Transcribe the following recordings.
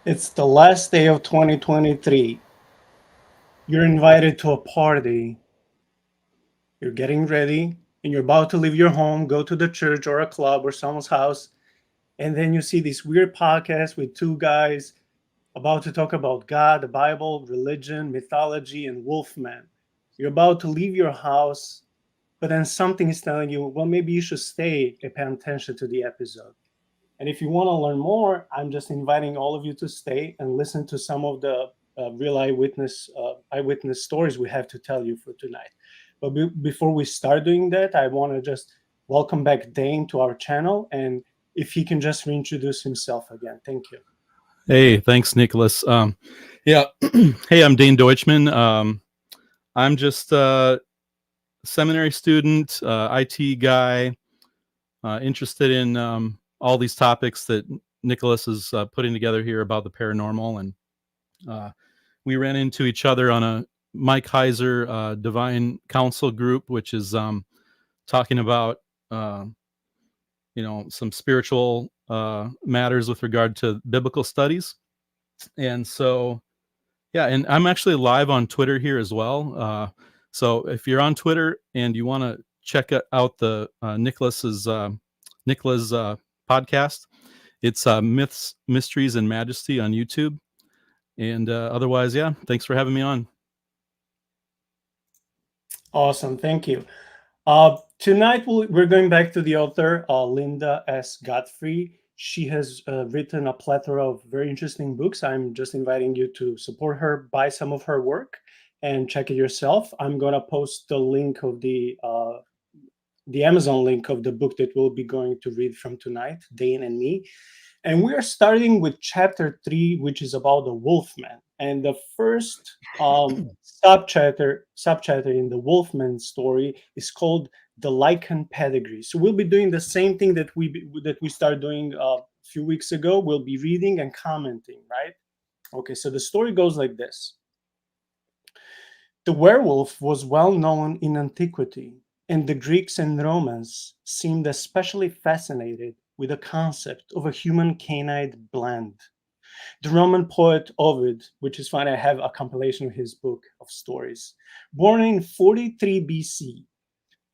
It's the last day of 2023. You're invited to a party. You're getting ready and you're about to leave your home, go to the church or a club or someone's house. And then you see this weird podcast with two guys about to talk about God, the Bible, religion, mythology, and Wolfman. You're about to leave your house, but then something is telling you, well, maybe you should stay and pay attention to the episode. And if you want to learn more, I'm just inviting all of you to stay and listen to some of the real eyewitness stories we have to tell you for tonight. But before we start doing that, I want to just welcome back Dain to our channel, and if he can just reintroduce himself again. Thank you. Hey, thanks, Nicholas. Yeah, hey, I'm Dain Deutschman. I'm just a seminary student, IT guy, interested in all these topics that Nicholas is putting together here about the paranormal. And uh, we ran into each other on a Mike Heiser Divine Council group, which is talking about uh, some spiritual matters with regard to biblical studies. And so yeah, and I'm actually live on Twitter here as well. So if you're on Twitter and you want to check out the Nicola's podcast, it's Myths, Mysteries, and Majesty on YouTube. And otherwise, yeah, thanks for having me on. Awesome. Thank you. Tonight we're going back to the author, Linda S. Godfrey. She has written a plethora of very interesting books. I'm just inviting you to support her, buy some of her work, and check it yourself. I'm gonna post the link of the Amazon link of the book that we'll be going to read from tonight, Dain and me. And we are starting with chapter 3, which is about the Wolfman. And the first subchapter in the Wolfman story is called the Lycan Pedigree. So we'll be doing the same thing that we started doing a few weeks ago. We'll be reading and commenting, right? Okay, so the story goes like this. The werewolf was well known in antiquity, and the Greeks and Romans seemed especially fascinated with the concept of a human canine blend. The Roman poet Ovid, which is fine, I have a compilation of his book of stories, born in 43 BC,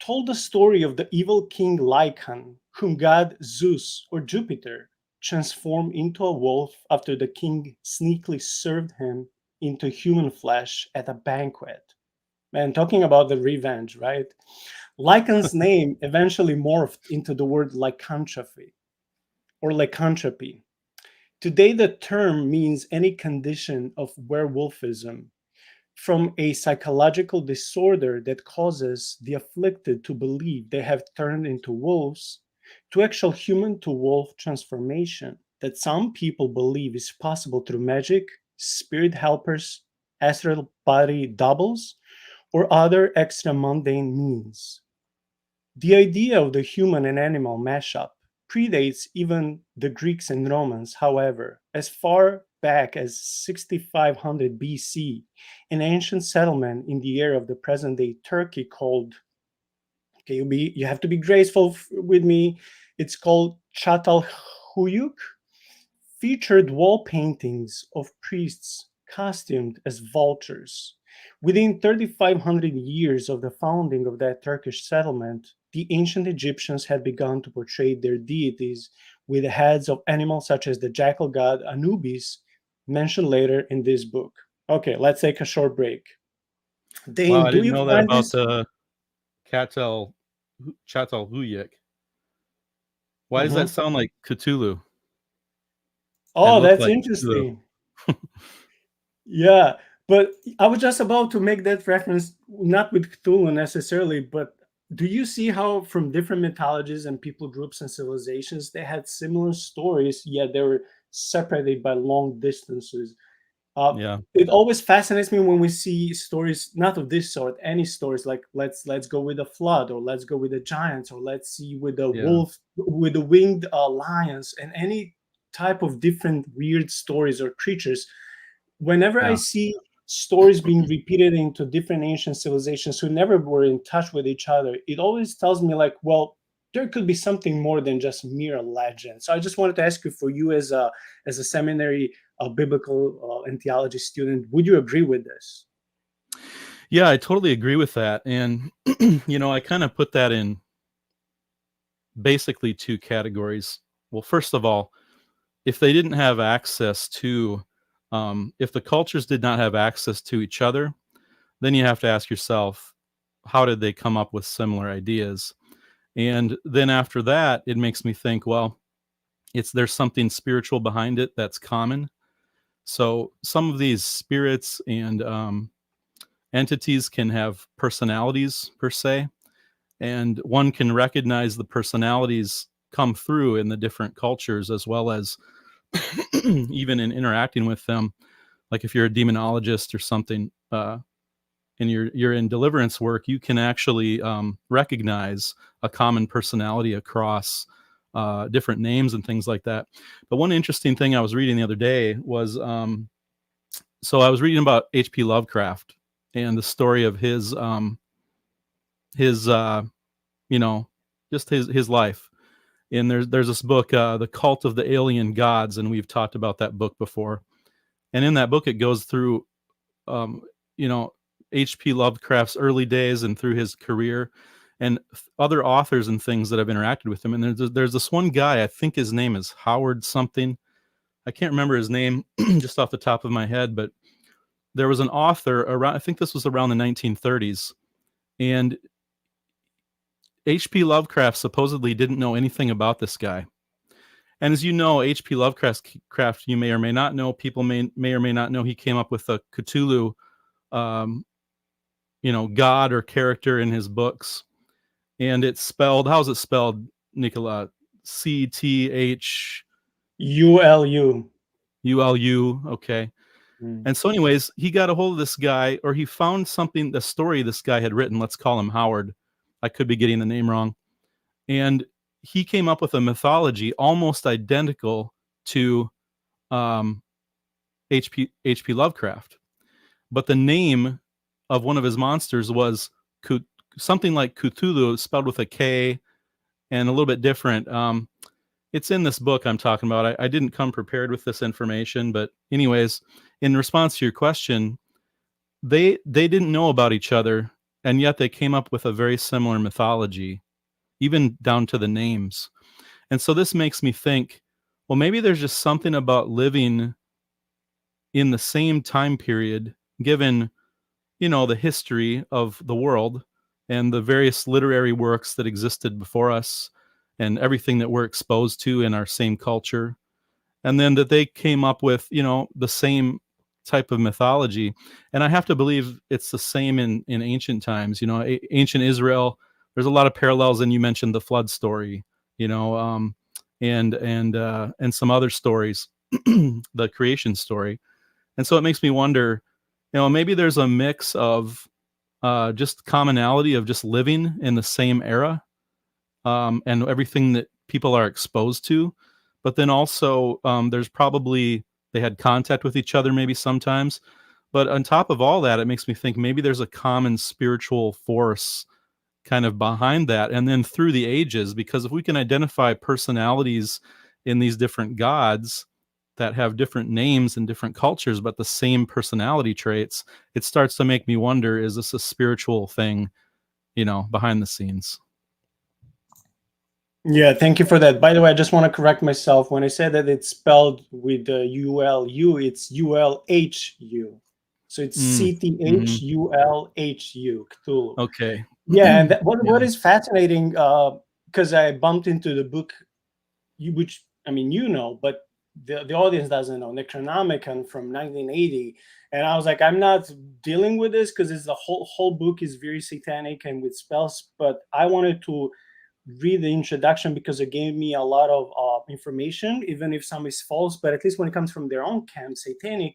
told the story of the evil king Lycan, whom god Zeus or Jupiter transformed into a wolf after the king sneakily served him into human flesh at a banquet. Man, talking about the revenge, right? Lycan's name eventually morphed into the word lycanthropy or lycanthropy. Today, the term means any condition of werewolfism, from a psychological disorder that causes the afflicted to believe they have turned into wolves, to actual human to wolf transformation that some people believe is possible through magic, spirit helpers, astral body doubles, or other extra mundane means. The idea of the human and animal mashup predates even the Greeks and Romans, however, as far back as 6500 BC, an ancient settlement in the area of the present day Turkey called, okay, you have to be graceful with me, it's called Çatalhöyük, featured wall paintings of priests costumed as vultures. Within 3,500 years of the founding of that Turkish settlement, the ancient Egyptians had begun to portray their deities with the heads of animals such as the jackal god Anubis, mentioned later in this book. Okay, let's take a short break. Wow, Dane, I do didn't you know that find about this? the Catal Çatalhöyük. Why does that Mhm. sound like Cthulhu and Oh, look that's like Cthulhu? interesting. Yeah, but I was just about to make that reference, not with Cthulhu necessarily, but do you see how from different mythologies and people groups and civilizations they had similar stories, yet they were separated by long distances? Uh, Yeah, it always fascinates me when we see stories not of this sort, any stories like let's go with the flood, or let's go with the giants, or let's see with the yeah, wolf, with the winged lions, and any type of different weird stories or creatures. Whenever I yeah, see stories being repeated into different ancient civilizations who never were in touch with each other, it always tells me like, well, there could be something more than just mere legend. So I just wanted to ask you, for you as a seminary biblical and theology student, would you agree with this? Yeah, I totally agree with that. And, I kind of put that in basically two categories. Well, first of all, if they didn't have access to, if the cultures did not have access to each other, then you have to ask yourself, how did they come up with similar ideas? And then after that, it makes me think, well, there's something spiritual behind it that's common. So some of these spirits and entities can have personalities per se, and one can recognize the personalities come through in the different cultures, as well as even in interacting with them. Like if you're a demonologist or something, and you're in deliverance work, you can actually recognize a common personality across different names and things like that. But one interesting thing I was reading the other day was, so I was reading about H.P. Lovecraft and the story of his just his life. And there's this book, The Cult of the Alien Gods, and we've talked about that book before. And in that book, it goes through, um, you know, H.P. Lovecraft's early days and through his career, and other authors and things that have interacted with him. And there's this one guy, I think his name is Howard something. I can't remember his name just off the top of my head, but there was an author around, I think this was around the 1930s, and H.P. Lovecraft supposedly didn't know anything about this guy. And as you know, H.P. Lovecraft, you may or may not know, people may or may not know, he came up with a Cthulhu, um, god or character in his books. And it's spelled, how's it spelled, Nicola? Cthulu. Okay. Mm. And so, anyways, he got a hold of this guy, or he found something, the story this guy had written. Let's call him Howard. I could be getting the name wrong. And he came up with a mythology almost identical to um, H.P. Lovecraft. But the name of one of his monsters was something like Cthulhu, spelled with a K and a little bit different. It's in this book I'm talking about. I didn't come prepared with this information, but anyways, in response to your question, they didn't know about each other, and yet they came up with a very similar mythology, even down to the names. And so this makes me think, well, maybe there's just something about living in the same time period, given, the history of the world and the various literary works that existed before us and everything that we're exposed to in our same culture. And then that they came up with, the same type of mythology. And I have to believe it's the same in ancient times, ancient Israel. There's a lot of parallels, and you mentioned the flood story, and some other stories, the creation story. And so it makes me wonder, maybe there's a mix of just commonality of just living in the same era, and everything that people are exposed to. But then also, there's probably, they had contact with each other maybe sometimes. But on top of all that, it makes me think maybe there's a common spiritual force kind of behind that. And then through the ages, because if we can identify personalities in these different gods that have different names and different cultures, but the same personality traits, it starts to make me wonder, is this a spiritual thing, behind the scenes? Yeah, thank you for that. By the way, I just want to correct myself. When I said that it's spelled with ULU, it's ULHU. So it's Mm-hmm. CTHULHU, Cthulhu. Okay. Yeah, and what Yeah. is fascinating, because I bumped into the book, which I mean, but the audience doesn't know, Necronomicon from 1980, and I was like, I'm not dealing with this because it's the whole book is very satanic and with spells, but I wanted to read the introduction because it gave me a lot of information, even if some is false, but at least when it comes from their own camp, satanic,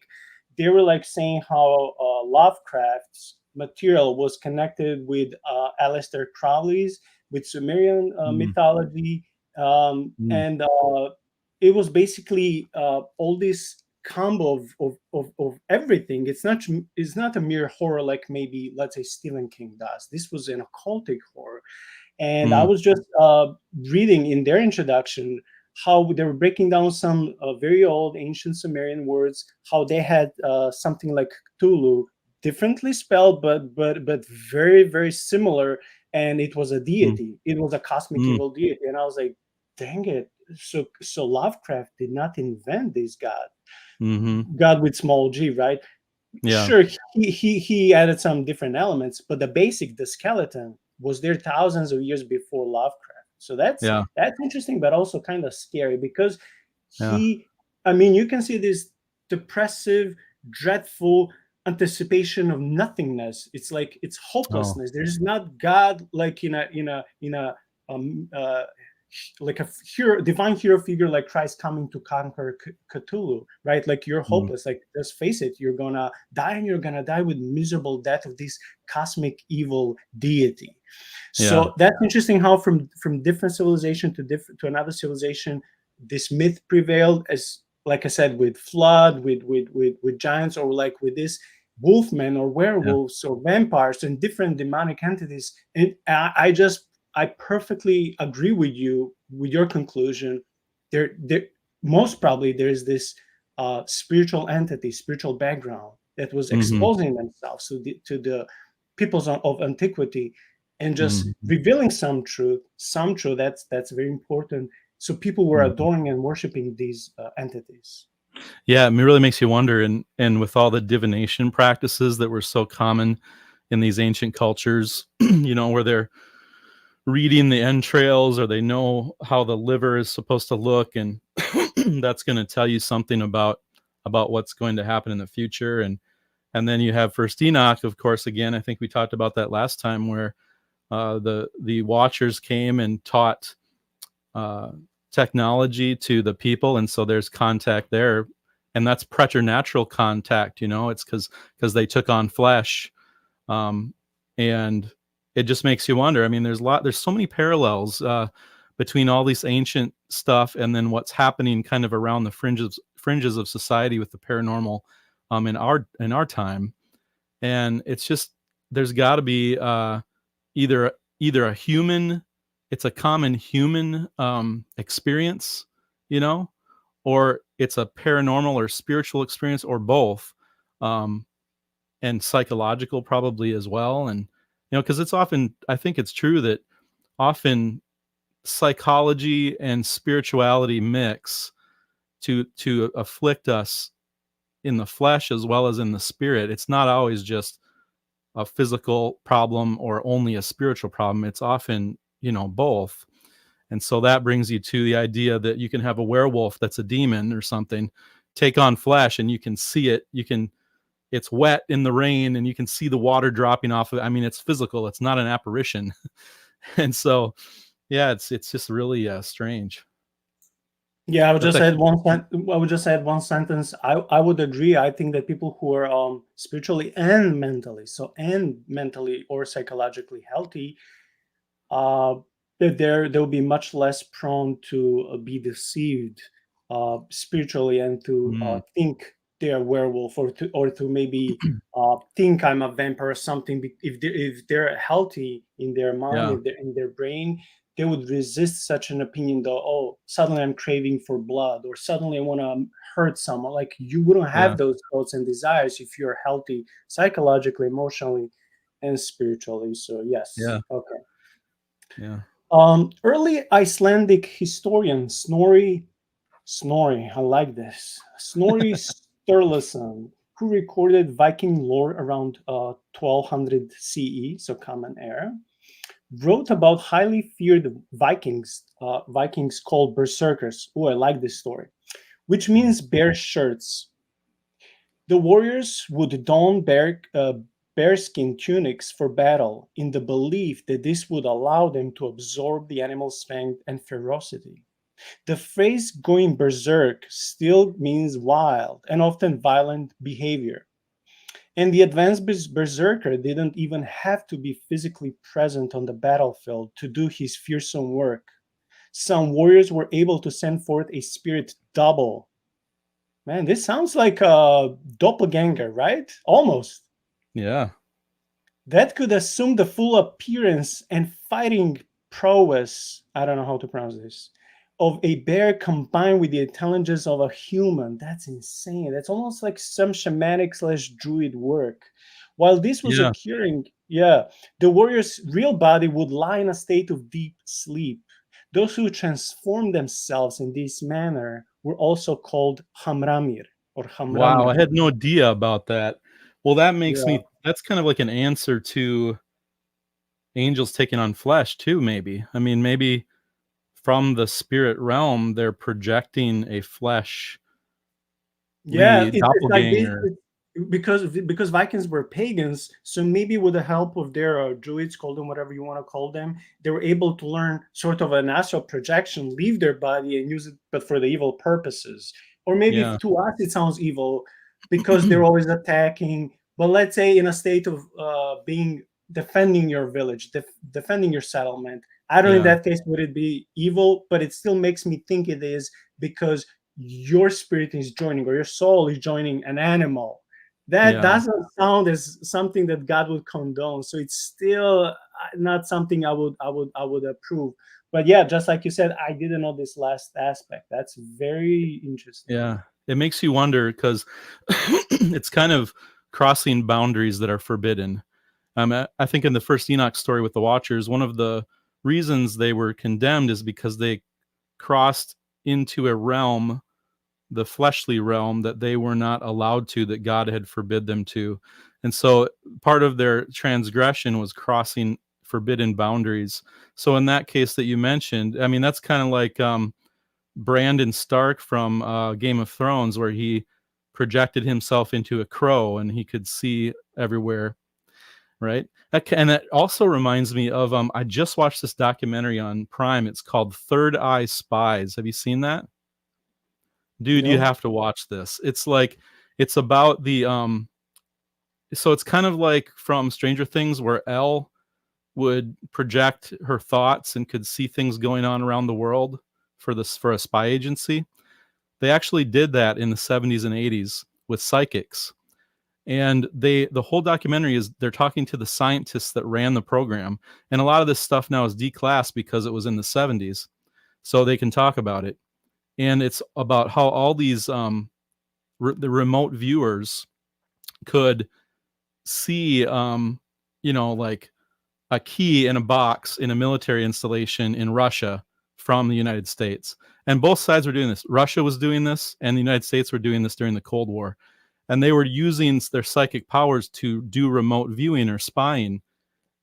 they were like saying how Lovecraft's material was connected with Aleister Crowley's, with Sumerian Mm, mythology, mm, and it was basically all this combo of everything. It's not a mere horror like maybe, let's say, Stephen King does. This was an occultic horror, And I Mm, was just reading in their introduction how they were breaking down some very old ancient Sumerian words, how they had something like Cthulhu, differently spelled, but very very similar, and it was a mm, deity. It was a cosmic mm, evil deity, and I was like, dang it! So Lovecraft did not invent this god, mm-hmm. God with small g, right? Yeah. Sure, he added some different elements, but the basic, the skeleton, was there thousands of years before Lovecraft. So Yeah. that's interesting, but also kind of scary because Yeah. he, I mean, you can see this depressive, dreadful anticipation of nothingness. It's like it's Oh, hopelessness. There's not God like in a um, uh, like a hero, divine hero figure like Christ coming to conquer Cthulhu, right? Like you're mm, hopeless. Like just face it, you're gonna die, and you're gonna die with miserable death of this cosmic evil deity. yeah. So that's interesting how from different civilization to different to another civilization, this myth prevailed. As like I said, with flood, with giants, or like with this wolfmen or Yeah. werewolves or vampires and different demonic entities. And I perfectly agree with you with your conclusion. There most probably there's this spiritual entity, spiritual background that was Mm-hmm. exposing themselves to the peoples of antiquity, and just Mm-hmm. revealing some truth that's very important. So people were Mm-hmm. adoring and worshiping these entities. Yeah, it really makes you wonder, and with all the divination practices that were so common in these ancient cultures, where they're reading the entrails or they know how the liver is supposed to look, and that's going to tell you something about what's going to happen in the future. And then you have First Enoch, of course. Again, I think we talked about that last time, where the Watchers came and taught uh, technology to the people, and so there's contact there, and that's preternatural contact. It's because they took on flesh, and it just makes you wonder. I mean, there's so many parallels between all this ancient stuff and then what's happening kind of around the fringes of society with the paranormal in our time. And it's just, there's got to be either a human, it's a common human experience, you know or it's a paranormal or spiritual experience, or both, um, and psychological probably as well. And because it's often, I think it's true that often psychology and spirituality mix to afflict us in the flesh as well as in the spirit. It's not always just a physical problem or only a spiritual problem. It's often, both. And so that brings you to the idea that you can have a werewolf that's a demon or something take on flesh, and you can see it. It's wet in the rain and you can see the water dropping off of it. I mean, it's physical. It's not an apparition. And so, yeah, it's just really strange. Yeah, That's I would just add one sentence. I would agree. I think that people who are spiritually and mentally, so and mentally or psychologically healthy, uh, that they'll be much less prone to be deceived spiritually, and to mm, think they're a werewolf, or to maybe think I'm a vampire or something. If they're healthy in their mind, yeah, if they're in their brain, they would resist such an opinion. Though, oh, suddenly I'm craving for blood, or suddenly I want to hurt someone. Like you wouldn't yeah, have those thoughts and desires if you're healthy psychologically, emotionally, and spiritually. So yes, yeah, okay. yeah. Early Icelandic historian Snorri, I like this, Snorri Sturluson, who recorded Viking lore around 1200 CE, so Common Era, wrote about highly feared Vikings called berserkers. Oh, I like this story, which Mm, means bear shirts. The warriors would don bearskin tunics for battle, in the belief that this would allow them to absorb the animal's strength and ferocity. The phrase going berserk still means wild and often violent behavior. And the advanced berserker didn't even have to be physically present on the battlefield to do his fearsome work. Some warriors were able to send forth a spirit double. Man, this sounds like a doppelganger, right? Almost. yeah. That could assume the full appearance and fighting prowess, I don't know how to pronounce this, of a bear combined with the intelligence of a human. That's insane. That's almost like some shamanic slash druid work. While this was Yeah. occurring, yeah, the warrior's real body would lie in a state of deep sleep. Those who transformed themselves in this manner were also called Hamramir or Wow, I Hamramir. had no idea about that. Well, that makes Yeah. me that's kind of like an answer to angels taking on flesh too, maybe. I mean, maybe from the spirit realm, they're projecting a fleshly Yeah, it's like this doppelganger. because Vikings were pagans, so maybe with the help of their druids, call them whatever you want to call them, they were able to learn sort of an astral projection, leave their body and use it, but for the evil purposes. Or maybe Yeah. to us it sounds evil because they're always attacking. But let's say in a state of being defending your village, defending your settlement. I don't know in Yeah. that case would it be evil, but it still makes me think it is because your spirit is joining or your soul is joining an animal. That Yeah. doesn't sound as something that God would condone. So it's still not something I would approve. But yeah, just like you said, I didn't know this last aspect. That's very interesting. Yeah. It makes you wonder because it's kind of crossing boundaries that are forbidden. I think in the first Enoch story with the Watchers, one of the reasons they were condemned is because they crossed into a realm, the fleshly realm, that they were not allowed to, that God had forbid them to. And so part of their transgression was crossing forbidden boundaries. So in that case that you mentioned, I mean, that's kind of like Brandon Stark from Game of Thrones, where he projected himself into a crow and he could see everywhere, right? And that also reminds me of I just watched this documentary on Prime. It's called Third Eye Spies. Have you seen that? Dude, you No? have to watch this. It's about the so it's kind of like from Stranger Things, where Elle would project her thoughts and could see things going on around the world for a spy agency. They actually did that in the 70s and 80s with psychics. And the whole documentary is they're talking to the scientists that ran the program. And a lot of this stuff now is declassed because it was in the 70s. So they can talk about it. And it's about how all these the remote viewers could see like a key in a box in a military installation in Russia from the United States. And both sides were doing this. Russia was doing this, and the United States were doing this during the Cold War. And they were using their psychic powers to do remote viewing or spying.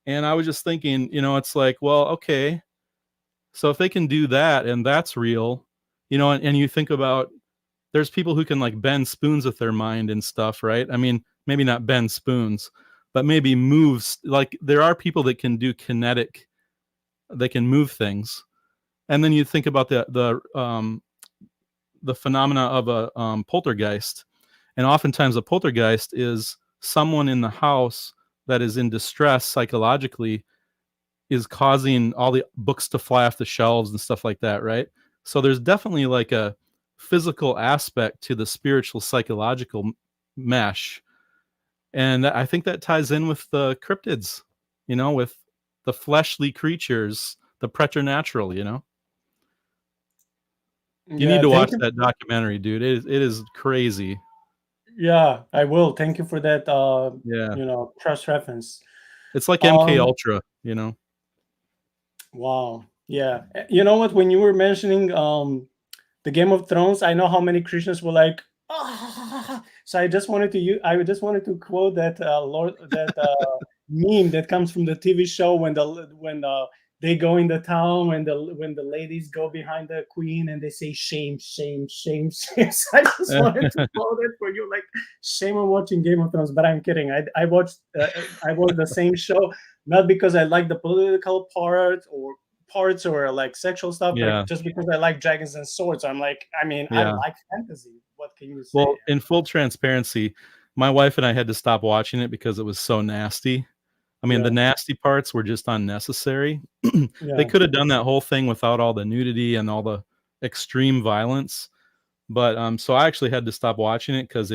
And I was just thinking, it's like, well, okay, so if they can do that and that's real, and you think about there's people who can like bend spoons with their mind and stuff, right? I mean, maybe not bend spoons, but maybe moves. Like there are people that can do kinetic, they can move things. And then you think about the phenomena of a poltergeist, and oftentimes a poltergeist is someone in the house that is in distress psychologically, is causing all the books to fly off the shelves and stuff like that, right? So there's definitely like a physical aspect to the spiritual psychological mesh. And I think that ties in with the cryptids, with the fleshly creatures, the preternatural. You need Yeah, to thank watch you. that documentary, dude. It is crazy. Yeah, I will. Thank you for that Yeah. cross reference. It's like MK Um Ultra. wow. Yeah. You know what? When you were mentioning the Game of Thrones, I know how many Christians were like, ah. So I just wanted to quote that meme that comes from the TV show when they go in the town when the ladies go behind the queen and they say shame, shame, shame, shame. So I just wanted to quote it for you, like shame on watching Game of Thrones. But I'm kidding. I watched the same show not because I like the political parts or like sexual stuff, but Yeah. just because I like dragons and swords. I'm like, I mean, I Yeah. like fantasy. What can you say? Well, in full transparency, my wife and I had to stop watching it because it was so nasty. I mean, the Yeah, nasty parts were just unnecessary. They yeah, could have done that whole thing without all the nudity and all the extreme violence. But so I actually had to stop watching it because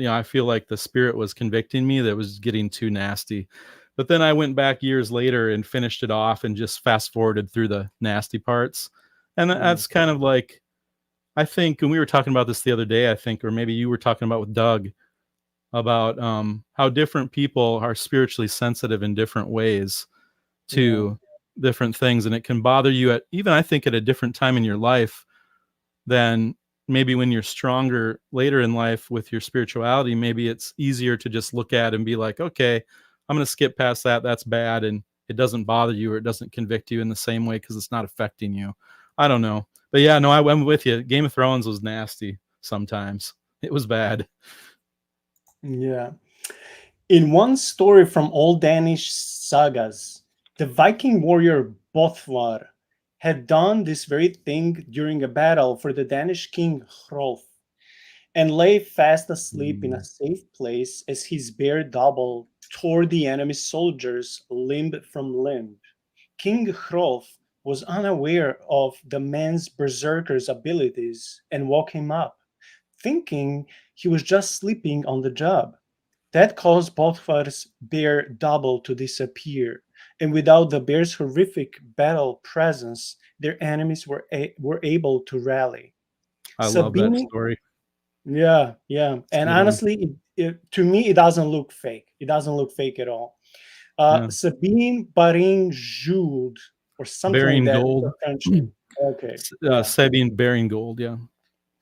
I feel like the spirit was convicting me that it was getting too nasty. But then I went back years later and finished it off and just fast forwarded through the nasty parts. And Mm, that's kind of like, I think, and we were talking about this the other day, I think, or maybe you were talking about with Doug about how different people are spiritually sensitive in different ways yeah, to different things. And it can bother you at even, I think, at a different time in your life than maybe when you're stronger later in life with your spirituality. Maybe it's easier to just look at and be like, okay, I'm going to skip past that. That's bad. And it doesn't bother you or it doesn't convict you in the same way because it's not affecting you. I don't know. But yeah, no, I'm with you. Game of Thrones was nasty sometimes. It was bad. yeah. In one story from old Danish sagas, the Viking warrior Bothvar had done this very thing during a battle for the Danish king Hrolf, and lay fast asleep in a safe place as his bare double tore the enemy's soldiers limb from limb. King Hrolf was unaware of the man's berserker's abilities and woke him up, thinking he was just sleeping on the job. That caused Bothvar's bear double to disappear, and without the bear's horrific battle presence, their enemies were able to rally. I love that Sabine, story. yeah, yeah, It's a and good one. honestly, to me, it doesn't look fake. It doesn't look fake at all. Yeah. Sabine Baring Jould, or something like Bearing that. It's a gold. French name. Okay, yeah. Sabine bearing gold. Yeah.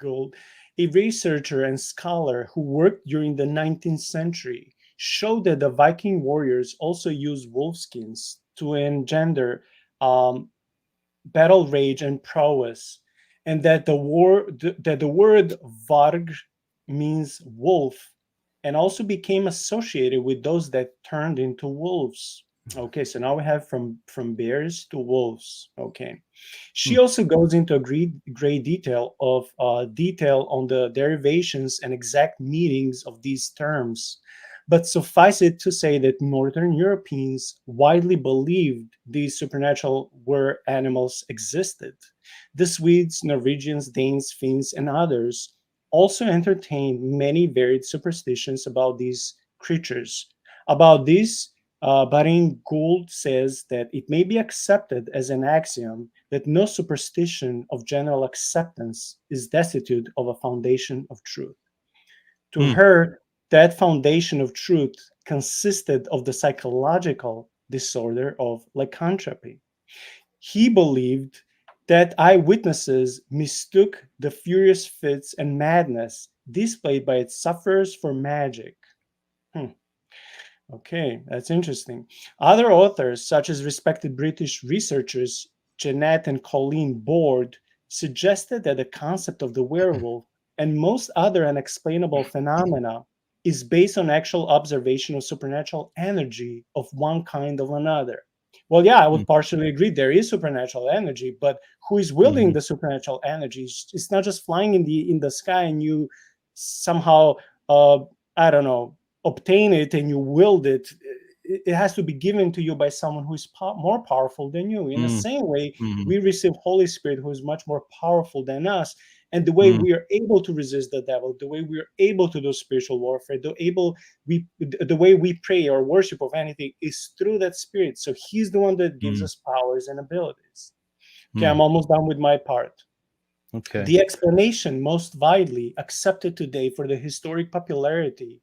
Gould, a researcher and scholar who worked during the 19th century, showed that the Viking warriors also used wolfskins to engender um, battle rage and prowess, and that the word varg means wolf, and also became associated with those that turned into wolves. Okay, so now we have from bears to wolves. Okay, Hmm. she also goes into a great detail on the derivations and exact meanings of these terms. But suffice it to say that Northern Europeans widely believed these supernatural were animals existed. The Swedes, Norwegians, Danes, Finns, and others also entertained many varied superstitions about these creatures. About this, Baring Gould says that it may be accepted as an axiom that no superstition of general acceptance is destitute of a foundation of truth. To Hmm. her, that foundation of truth consisted of the psychological disorder of lycanthropy. He believed that eyewitnesses mistook the furious fits and madness displayed by its sufferers for magic. Hmm. Okay, that's interesting. Other authors, such as respected British researchers Jeanette and Colleen Board, suggested that the concept of the werewolf and most other unexplainable phenomena is based on actual observation of supernatural energy of one kind or another. Well, yeah, I Hmm. would partially agree. There is supernatural energy, but who is wielding Hmm. the supernatural energy? It's not just flying in the sky and you somehow, uh, I don't know, obtain it and you wield it. It has to be given to you by someone who is more powerful than you. In the Hmm. same way, Hmm. we receive Holy Spirit, who is much more powerful than us. And the way Hmm. we are able to resist the devil, the way we are able to do spiritual warfare, the way we pray or worship of anything is through that Spirit. So He's the one that gives Hmm. us powers and abilities. Okay, Hmm. I'm almost done with my part. Okay. The explanation most widely accepted today for the historic popularity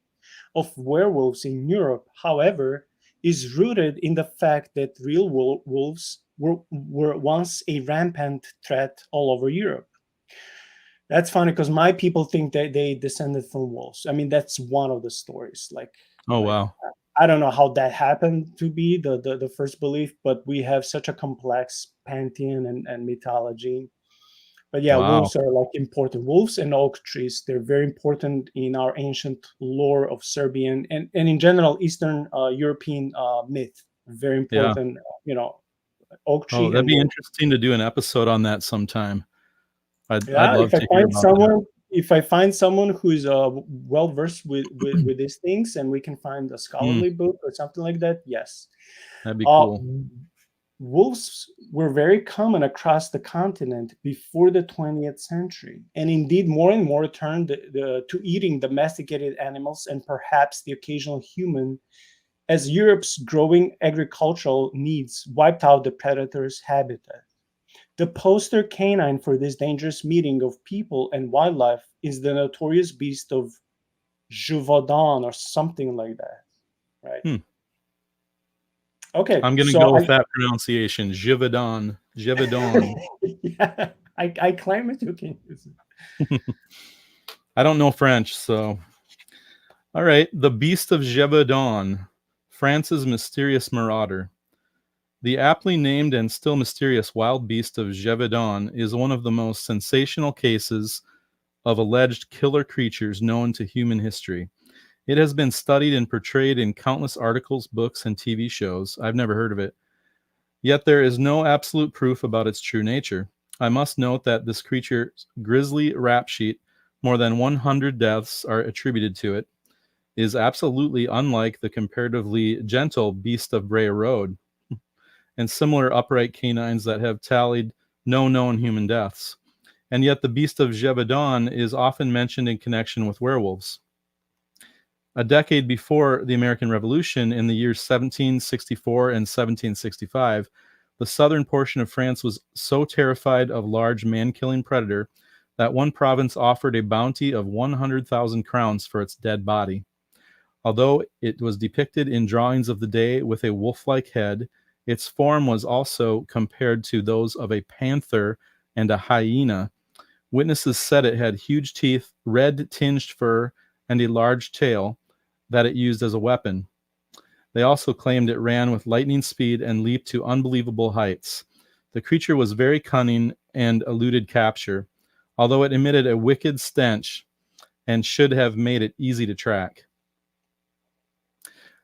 of werewolves in Europe, however, is rooted in the fact that real wolves were once a rampant threat all over Europe. That's funny because my people think that they descended from wolves. I mean, that's one of the stories. Oh Like wow. I don't know how that happened to be the first belief, but we have such a complex pantheon and mythology. But yeah, Wow. wolves are like important. Wolves and oak trees, they're very important in our ancient lore of Serbian and in general Eastern European myth. Very Yeah. important, oak Oh, tree that'd and be wolf. interesting to do an episode on that sometime. I'd Yeah, love to hear about that. if I find someone who's well versed with these things, and we can find a Hmm. scholarly book or something like that, yes. That'd be Uh, cool. Wolves were very common across the continent before the 20th century, and indeed more and more turned to eating domesticated animals and perhaps the occasional human as Europe's growing agricultural needs wiped out the predator's habitat. The poster canine for this dangerous meeting of people and wildlife is the notorious beast of Gévaudan or something like that, right? Hmm. Okay, I'm gonna so go with that pronunciation, Gévaudan. Gévaudan. yeah, I claim it. You can use it. I don't know French, so all right. The Beast of Gévaudan, France's mysterious marauder. The aptly named and still mysterious wild beast of Gévaudan is one of the most sensational cases of alleged killer creatures known to human history. It has been studied and portrayed in countless articles, books, and TV shows. I've never heard of it. Yet there is no absolute proof about its true nature. I must note that this creature's grisly rap sheet, more than 100 deaths are attributed to it, is absolutely unlike the comparatively gentle beast of Bray Road and similar upright canines that have tallied no known human deaths. And yet the beast of Gévaudan is often mentioned in connection with werewolves. A decade before the American Revolution, in the years 1764 and 1765, the southern portion of France was so terrified of large man-killing predator that one province offered a bounty of 100,000 crowns for its dead body. Although it was depicted in drawings of the day with a wolf-like head, its form was also compared to those of a panther and a hyena. Witnesses said it had huge teeth, red-tinged fur, and a large tail that it used as a weapon. They also claimed it ran with lightning speed and leaped to unbelievable heights. The creature was very cunning and eluded capture, although it emitted a wicked stench and should have made it easy to track.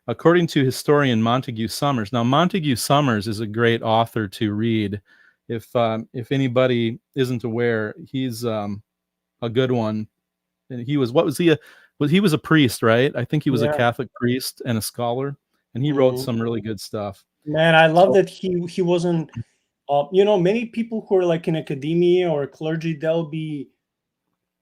According to historian Montague Summers, now Montague Summers is a great author to read. If anybody isn't aware, he's a good one. And he was, what was he? He was a priest, right? I think he was a Yeah. Catholic priest and a scholar, and he wrote Mhm. some really good stuff. Man, I love So, that he wasn't. Many people who are like in academia or clergy, they'll be,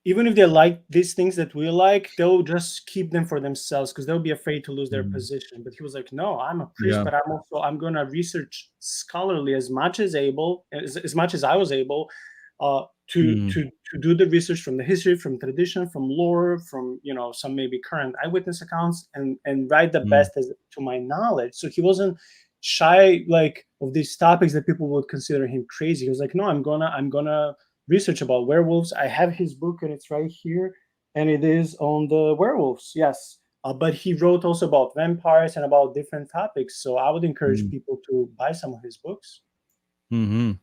even if they like these things that we like, they'll just keep them for themselves because they'll be afraid to lose their mm, position. But he was like, no, I'm a priest, yeah, but I'm gonna research scholarly as much as I was able, to mm, do the research from the history, from tradition, from lore, from some maybe current eyewitness accounts, and write the mm, best as to my knowledge. So he wasn't shy like of these topics that people would consider him crazy. He was like, no, I'm gonna research about werewolves. I have his book and it's right here, and it is on the werewolves. Yes, but he wrote also about vampires and about different topics. So I would encourage mm, people to buy some of his books. mm-hmm.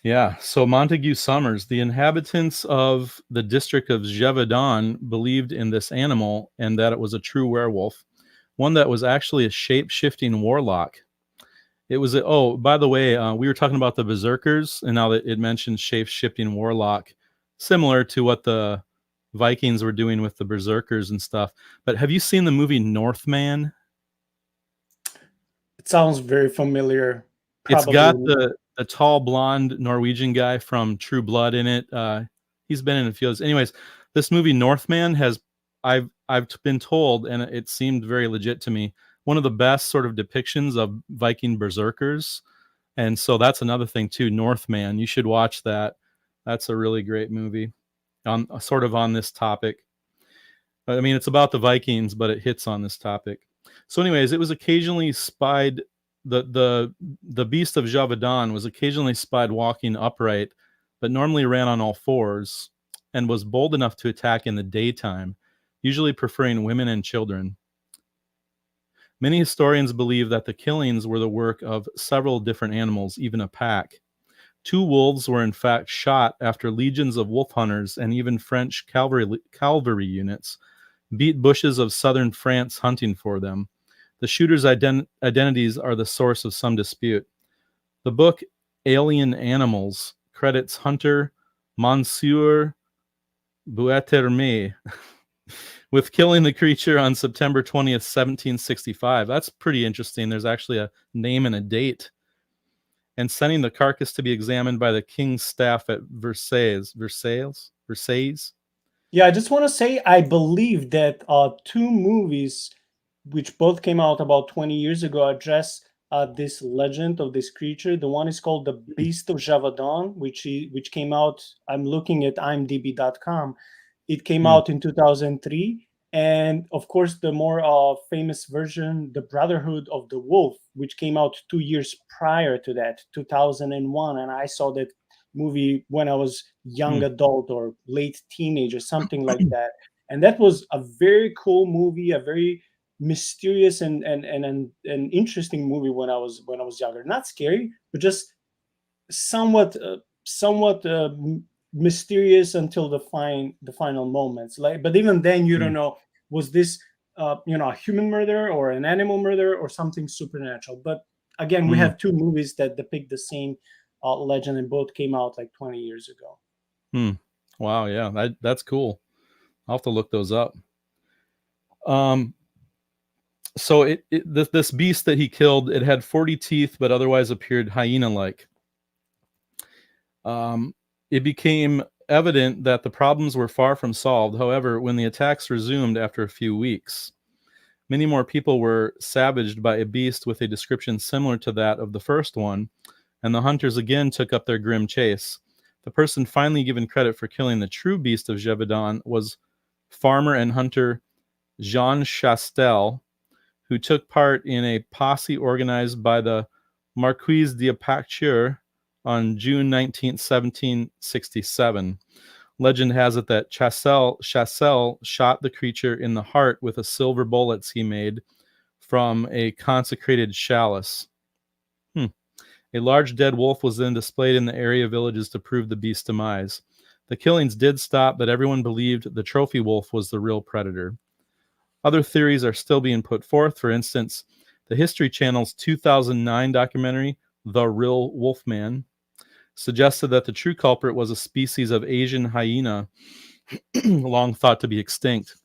Yeah. So Montague Summers, the inhabitants of the district of Gévaudan believed in this animal and that it was a true werewolf, one that was actually a shape-shifting warlock. Oh, by the way, we were talking about the berserkers, and now that it mentions shape-shifting warlock, similar to what the Vikings were doing with the berserkers and stuff. But have you seen the movie Northman? It sounds very familiar. It's got Probably. the tall blonde Norwegian guy from True Blood in it. He's been in a few others. Anyways, this movie Northman has I've been told, and it seemed very legit to me, one of the best sort of depictions of Viking berserkers. And so that's another thing too. Northman, you should watch that. That's a really great movie on sort of on this topic. I mean, it's about the Vikings, but it hits on this topic. So, anyways, it was occasionally spied. The beast of Gévaudan was occasionally spied walking upright, but normally ran on all fours and was bold enough to attack in the daytime, usually preferring women and children. Many historians believe that the killings were the work of several different animals, even a pack. 2 wolves were in fact shot after legions of wolf hunters and even French cavalry units beat bushes of southern France hunting for them. The shooters' identities are the source of some dispute. The book Alien Animals credits hunter Monsieur Boueterme with killing the creature on September 20th, 1765. That's pretty interesting. There's actually a name and a date. And sending the carcass to be examined by the king's staff at Versailles. Yeah, I just want to say I believe that two movies which both came out about 20 years ago, address this legend of this creature. The one is called the Beast of Javadon, which came out. I'm looking at IMDb.com. It came Hmm. out in 2003. And of course, the more famous version, The Brotherhood of the Wolf, which came out 2 years prior to that, 2001. And I saw that movie when I was young Hmm. adult or late teenager, something like that. And that was a very cool movie, a very mysterious and interesting movie when I was younger. Not scary, but just somewhat mysterious until the final moments. Like, but even then, you Hmm. don't know, was this a human murder or an animal murder or something supernatural. But again, we Hmm. have two movies that depict the same legend, and both came out like 20 years ago. Hmm. Wow. Yeah, that's cool. I'll have to look those up. Um, so this beast that he killed, it had 40 teeth, but otherwise appeared hyena-like. Um, it became evident that the problems were far from solved. However, when the attacks resumed after a few weeks, many more people were savaged by a beast with a description similar to that of the first one, and the hunters again took up their grim chase. The person finally given credit for killing the true beast of Gévaudan was farmer and hunter Jean Chastel, who took part in a posse organized by the Marquise d'Apature on June 19th, 1767. Legend has it that Chastel shot the creature in the heart with a silver bullets he made from a consecrated chalice. Hmm. A large dead wolf was then displayed in the area villages to prove the beast's demise. The killings did stop, but everyone believed the trophy wolf was the real predator. Other theories are still being put forth. For instance, the History Channel's 2009 documentary, The Real Wolfman, suggested that the true culprit was a species of Asian hyena long thought to be extinct.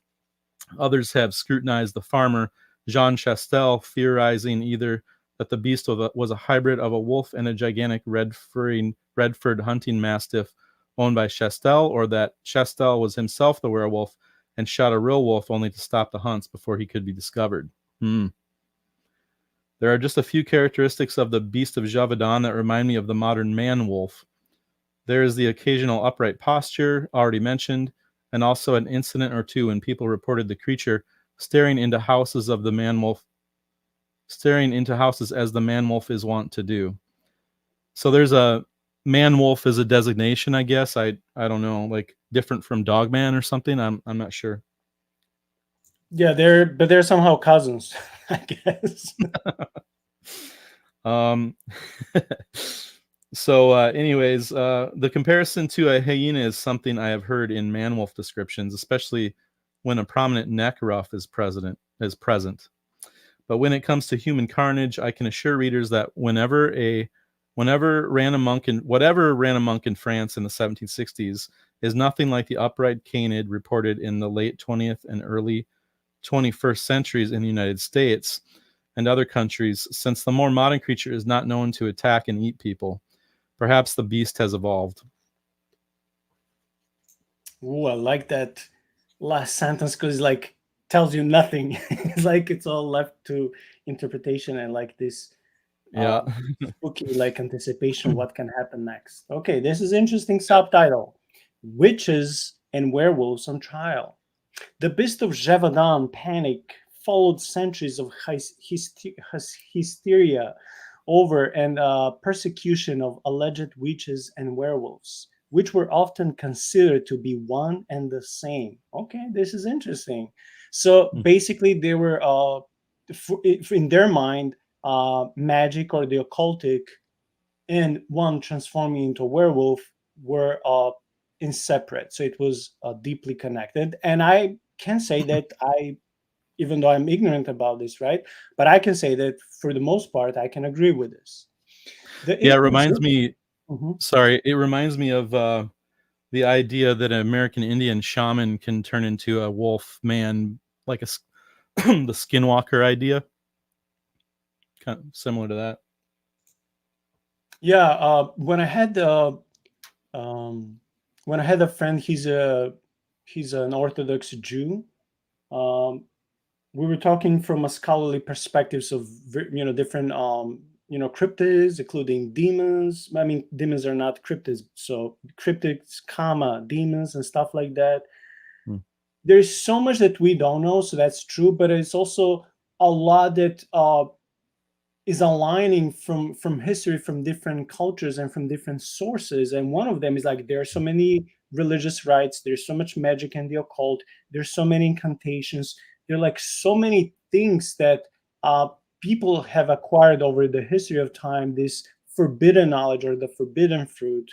Others have scrutinized the farmer, Jean Chastel, theorizing either that the beast was a hybrid of a wolf and a gigantic Redford hunting mastiff owned by Chastel, or that Chastel was himself the werewolf and shot a real wolf only to stop the hunts before he could be discovered. There are just a few characteristics of the beast of Gévaudan that remind me of the modern man wolf. There is the occasional upright posture, already mentioned, and also an incident or two when people reported the creature staring into houses of the man wolf, staring into houses as the man wolf is wont to do. So there's a man wolf as a designation, I guess. I don't know, like different from dogman or something. I'm not sure. Yeah, they're somehow cousins, I guess. Um, so, the comparison to a hyena is something I have heard in man wolf descriptions, especially when a prominent neck ruff is present. But when it comes to human carnage, I can assure readers that whatever ran amok in France in the 1760s is nothing like the upright canid reported in the late 20th and early 21st centuries in the United States and other countries, since the more modern creature is not known to attack and eat people. Perhaps the beast has evolved. Ooh, I like that last sentence because like tells you nothing. It's like it's all left to interpretation and like this Yeah. spooky like anticipation what can happen next. Okay, this is interesting subtitle. Witches and werewolves on trial. The Beast of Gévaudan panic followed centuries of hysteria over and persecution of alleged witches and werewolves, which were often considered to be one and the same. Okay, this is interesting. So basically, they were, in their mind, magic or the occultic and one transforming into a werewolf were inseparate. So it was deeply connected. And I can say that even though I'm ignorant about this, right? But I can say that for the most part, I can agree with this. Yeah, it What's reminds me, Mhm. sorry, it reminds me of the idea that an American Indian shaman can turn into a wolf man, like the skinwalker idea, kind of similar to that. Yeah, um, when I had a friend, he's an Orthodox Jew. Um, we were talking from a scholarly perspectives of different cryptids, including demons. I mean, demons are not cryptids, so cryptids, comma, demons and stuff like that. Mm, There's so much that we don't know, so that's true, but it's also a lot that is aligning from history, from different cultures and from different sources. And one of them is like, there are so many religious rites, there's so much magic and the occult, there's so many incantations, there are like so many things that uh, people have acquired over the history of time, this forbidden knowledge or the forbidden fruit,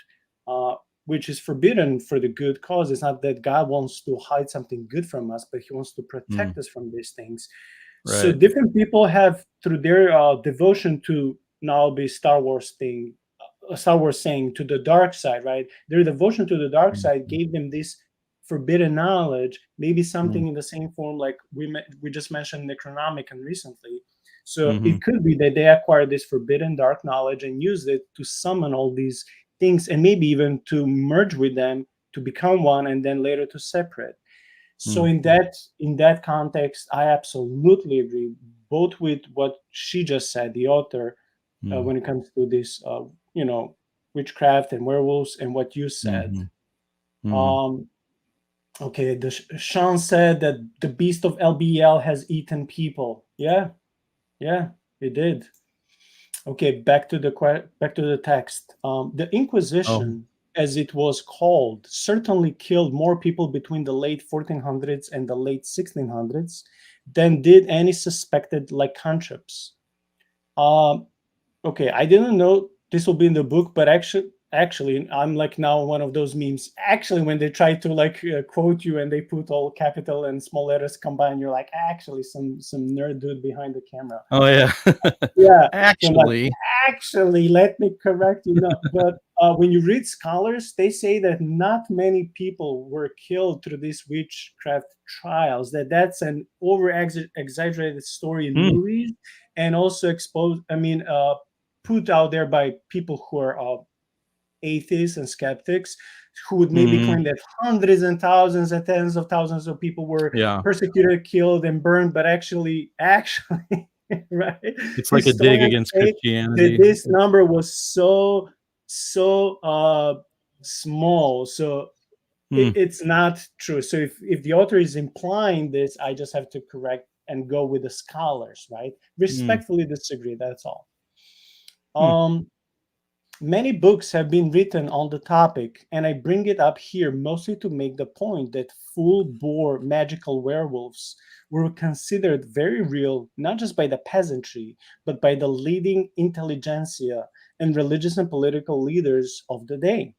uh, which is forbidden for the good cause. It's not that God wants to hide something good from us, but he wants to mm, protect us from these things. So right. different people have, through their devotion to now be Star Wars thing, Star Wars saying to the dark side, right? Their devotion to the dark Mm, side gave them this forbidden knowledge, maybe mm, something in the same form like we just mentioned Necronomicon recently. So mhm, it could be that they acquired this forbidden dark knowledge and used it to summon all these things, and maybe even to merge with them to become one, and then later to separate. So mm, in that context, I absolutely agree, both with what she just said, the author, mm, when it comes to this, witchcraft and werewolves, and what you said. mhm, mhm. Um, okay, Sean said that the beast of LBL has eaten people. Yeah, yeah, it did. Okay, back to the text. The Oh, Inquisition, as it was called, certainly killed more people between the late 1400s and the late 1600s than did any suspected lycanthropes. Um, Okay, I didn't know this will be in the book, but actually, I'm like now one of those memes. Actually, when they try to like quote you and they put all capital and small letters combined, you're like, actually, some nerd dude behind the camera. oh yeah. Yeah. So I'm like, Actually, actually, let me correct you. No, but when you read scholars, they say that not many people were killed through these witchcraft trials. That's an over exaggerated story in mm, movies, and also exposed. I mean, put out there by people who are atheists and skeptics, who would maybe mm, claim that hundreds and thousands and tens of thousands of people were yeah. persecuted, killed, and burned, but actually, right? It's like a dig Historians against say that Christianity. this number was so small. So Mm, it's not true. So if the author is implying this, I just have to correct and go with the scholars, right? mm, Respectfully disagree. That's all. mm, Um, Many books have been written on the topic, and I bring it up here mostly to make the point that full bore magical werewolves were considered very real, not just by the peasantry, but by the leading intelligentsia and religious and political leaders of the day.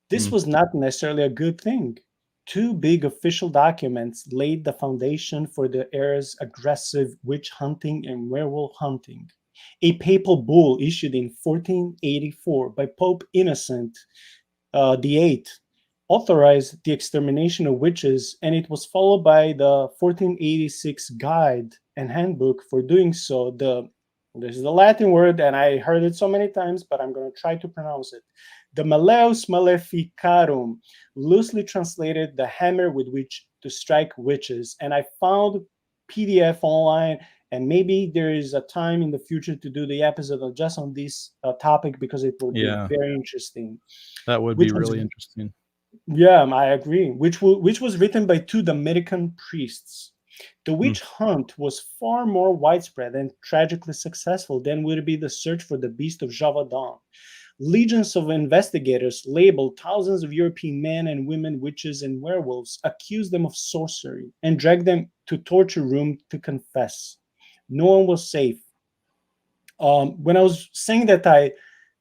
This mm, was not necessarily a good thing. Two big official documents laid the foundation for the era's aggressive witch hunting and werewolf hunting. A papal bull issued in 1484 by Pope Innocent the Eighth authorized the extermination of witches, and it was followed by the 1486 Guide and Handbook for doing so. This is the Latin word, and I heard it so many times, but I'm going to try to pronounce it. The Maleus Maleficarum, loosely translated, the hammer with which to strike witches. And I found PDF online, and maybe there is a time in the future to do the episode just on this topic, because it will be yeah, very interesting. that would be Which was, really interesting. yeah, I agree. Which was written by two Dominican priests. The Mm, witch hunt was far more widespread and tragically successful than would be the search for the beast of Javadon. Legions of investigators labeled thousands of European men and women witches and werewolves, accused them of sorcery, and dragged them to torture room to confess. No one was safe. When I was saying that I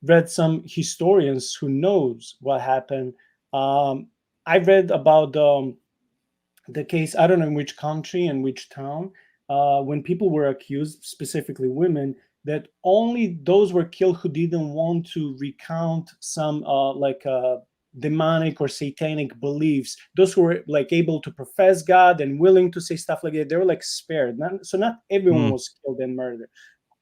read some historians who knows what happened, um, I read about the case. I don't know in which country and which town, when people were accused, specifically women, that only those were killed who didn't want to recount some demonic or satanic beliefs. Those who were like able to profess God and willing to say stuff like that, they were like spared. Not everyone mm, was killed and murdered.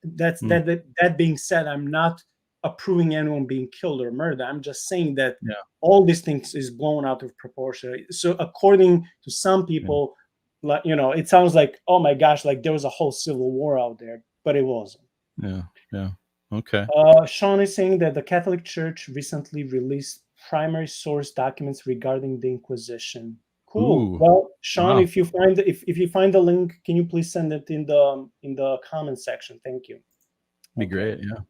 That's mm, that being said, I'm not approving anyone being killed or murdered. I'm just saying that yeah, all these things is blown out of proportion. So according to some yeah. people, like, it sounds like, oh my gosh, like there was a whole civil war out there, but it wasn't. Yeah. Yeah. Okay. Sean is saying that the Catholic Church recently released primary source documents regarding the Inquisition. Cool. Ooh. Well, Sean, Wow. if you find the link, can you please send it in the comment section? Thank you. Be Okay. great. Yeah.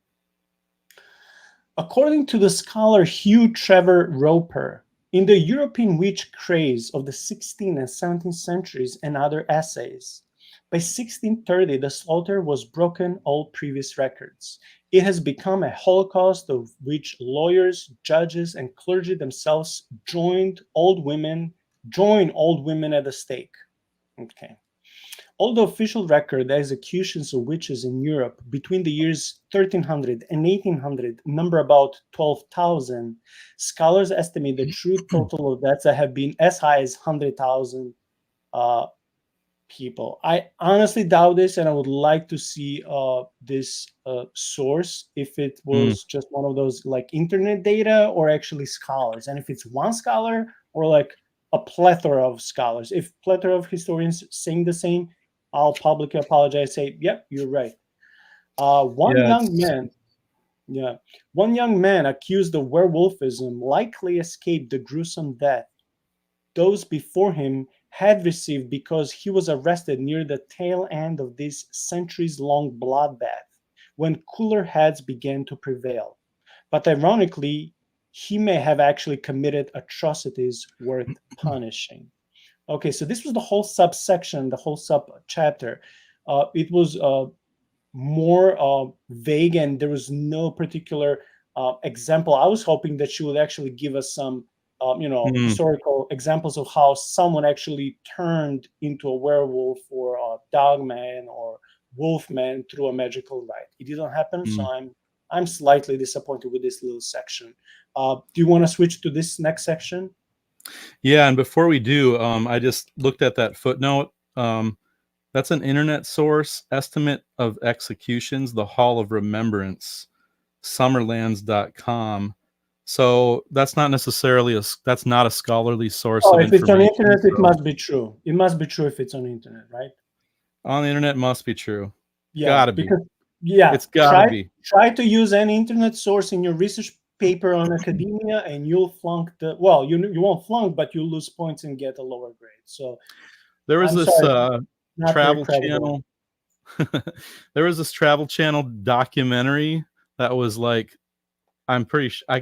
According to the scholar Hugh Trevor Roper, in the European witch craze of the 16th and 17th centuries and other essays, by 1630 the slaughter was broken all previous records. It has become a holocaust of which lawyers, judges, and clergy themselves join old women at the stake. Okay. All the official record executions of witches in Europe between the years 1300 and 1800 number about 12,000. Scholars estimate the true total of deaths that have been as high as 100,000 people. I honestly doubt this, and I would like to see this source, if it was just one of those like internet data or actually scholars, and if it's one scholar or like a plethora of scholars. If plethora of historians saying the same, I'll publicly apologize, say, yep, you're right. One Yeah. young man, yeah, one young man accused of werewolfism likely escaped the gruesome death those before him had received because he was arrested near the tail end of this centuries-long bloodbath when cooler heads began to prevail. But ironically, he may have actually committed atrocities worth punishing. Okay, so this was the whole subsection, the whole sub-chapter. It was more vague, and there was no particular example. I was hoping that she would actually give us some, historical examples of how someone actually turned into a werewolf or a dogman or wolfman through a magical rite. It didn't happen, so I'm slightly disappointed with this little section. Do you want to switch to this next section? Yeah, and before we do, I just looked at that footnote. That's an internet source, estimate of executions, the Hall of Remembrance, summerlands.com. So that's not necessarily that's not a scholarly source Oh, of if it's on information. internet, it So must be true. It must be true if it's on internet, right? on the internet must be true. Yeah, Gotta be. because yeah, It's gotta be. try to use any internet source in your research paper on academia, and you'll flunk the well. You won't flunk, but you'll lose points and get a lower grade. So There was I'm this sorry, not very travel credible. channel. There was this travel channel documentary that was like, I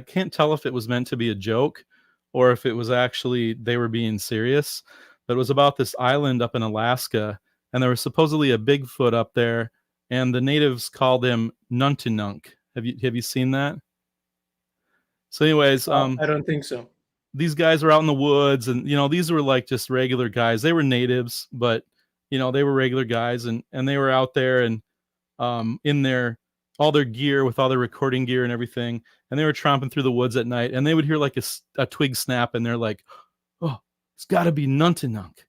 can't tell if it was meant to be a joke or if it was actually they were being serious. But it was about this island up in Alaska, and there was supposedly a Bigfoot up there, and the natives called him Nuntinunk. Have you seen that? So, anyways, I don't think so. these guys were out in the woods, and these were like just regular guys. They were natives, but they were regular guys, and they were out there and in their all their gear with all their recording gear and everything, and they were tromping through the woods at night, and they would hear like a twig snap, and they're like, "Oh, it's got to be Nuntinunk."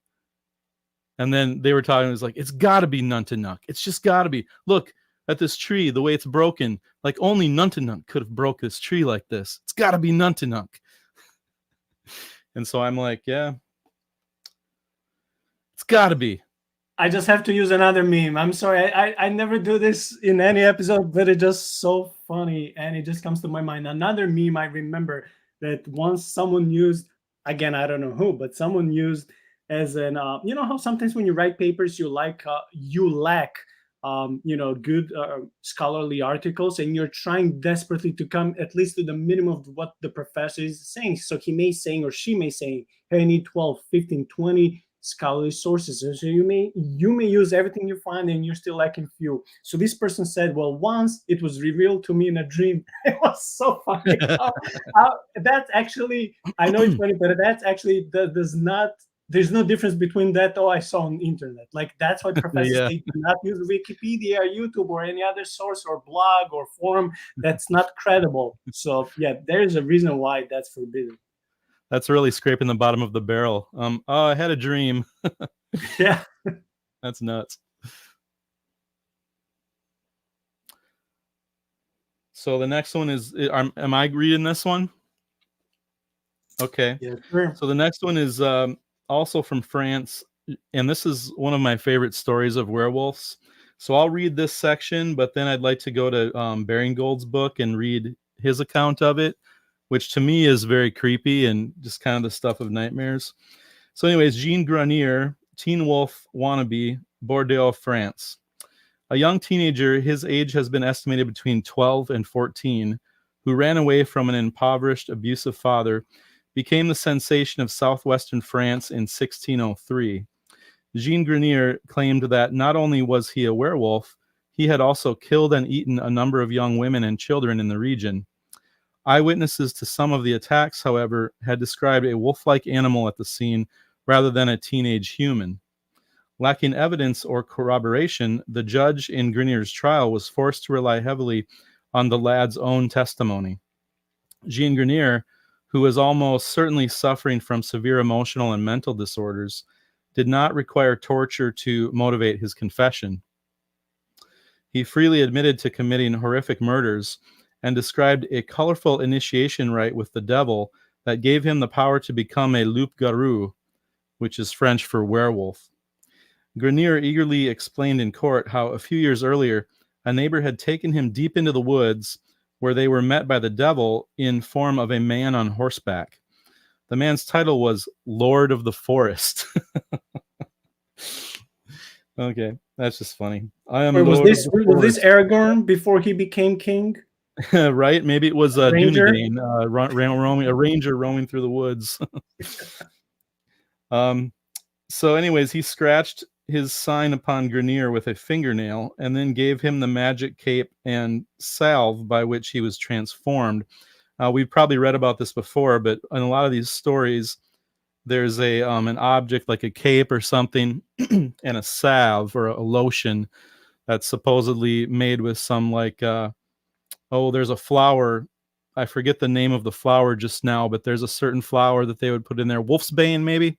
And then they were talking, it was like, "It's got to be Nuntinunk. It's just got to be. Look at this tree, the way it's broken. Like only Nuntinunk could have broke this tree like this. It's got to be Nuntinunk." And so I'm like, yeah, it's got to be. I just have to use another meme. I'm sorry. I never do this in any episode, but it's just so funny, and it just comes to my mind. Another meme I remember that once someone used, again, I don't know who, but someone used as an, you know how sometimes when you write papers, you lack, good scholarly articles, and you're trying desperately to come at least to the minimum of what the professor is saying. So he may saying, or she may say, hey, I need 12, 15, 20 scholarly sources. So you may use everything you find, and you're still lacking few. So this person said, well, once it was revealed to me in a dream. It was so funny. That's actually, I know it's funny, but that's actually does not, there's no difference between that, I saw on the internet. Like that's why professors, Yeah. they do not use Wikipedia or YouTube or any other source or blog or forum that's not credible. So yeah, there's a reason why that's forbidden. That's really scraping the bottom of the barrel. Oh, I had a dream. Yeah. That's nuts. So the next one is, am I reading this one? Okay. Yeah, sure. So the next one is also from France. and this is one of my favorite stories of werewolves. So I'll read this section, but then I'd like to go to Baringgold's book and read his account of it, which to me is very creepy and just kind of the stuff of nightmares. So, anyways, Jean Grenier, teen wolf wannabe, Bordeaux, France. A young teenager, his age has been estimated between 12 and 14, who ran away from an impoverished, abusive father, became the sensation of southwestern France in 1603. Jean Grenier claimed that not only was he a werewolf, he had also killed and eaten a number of young women and children in the region. Eyewitnesses to some of the attacks, however, had described a wolf-like animal at the scene rather than a teenage human. Lacking evidence or corroboration, the judge in Grenier's trial was forced to rely heavily on the lad's own testimony. Jean Grenier, who was almost certainly suffering from severe emotional and mental disorders, did not require torture to motivate his confession. He freely admitted to committing horrific murders and described a colorful initiation rite with the devil that gave him the power to become a loup-garou, which is French for werewolf. Grenier eagerly explained in court how a few years earlier, a neighbor had taken him deep into the woods where they were met by the devil in form of a man on horseback. The man's title was Lord of the Forest. Okay, that's just funny. I am Wait, Lord of the was this Forest. Aragorn before he became king? Right? Maybe it was Ranger? Dunedain, a ranger roaming through the woods. So anyways, he scratched his sign upon Grenier with a fingernail and then gave him the magic cape and salve by which he was transformed. We've probably read about this before, but in a lot of these stories, there's an object like a cape or something and a salve or a lotion that's supposedly made with some there's a flower. I forget the name of the flower just now, but there's a certain flower that they would put in there, wolfsbane maybe,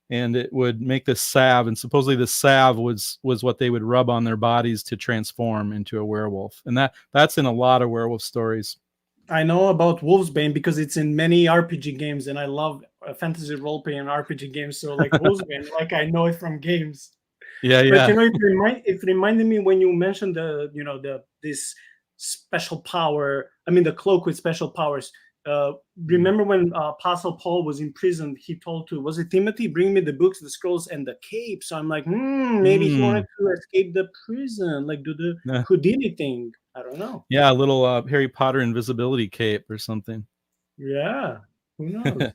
and it would make this salve. And supposedly this salve was what they would rub on their bodies to transform into a werewolf. And that's in a lot of werewolf stories. I know about Wolfsbane because it's in many RPG games, and I love fantasy role-playing RPG games. So like Wolfsbane, like I know it from games. Yeah, But yeah. it reminded me when you mentioned this special power. I mean, the cloak with special powers. Remember when Apostle Paul was in prison? He told was it Timothy, bring me the books, the scrolls, and the cape. So I'm like, maybe he wanted to escape the prison, like do the Yeah. Houdini thing. I don't know. Yeah, a little Harry Potter invisibility cape or something. Yeah, who knows?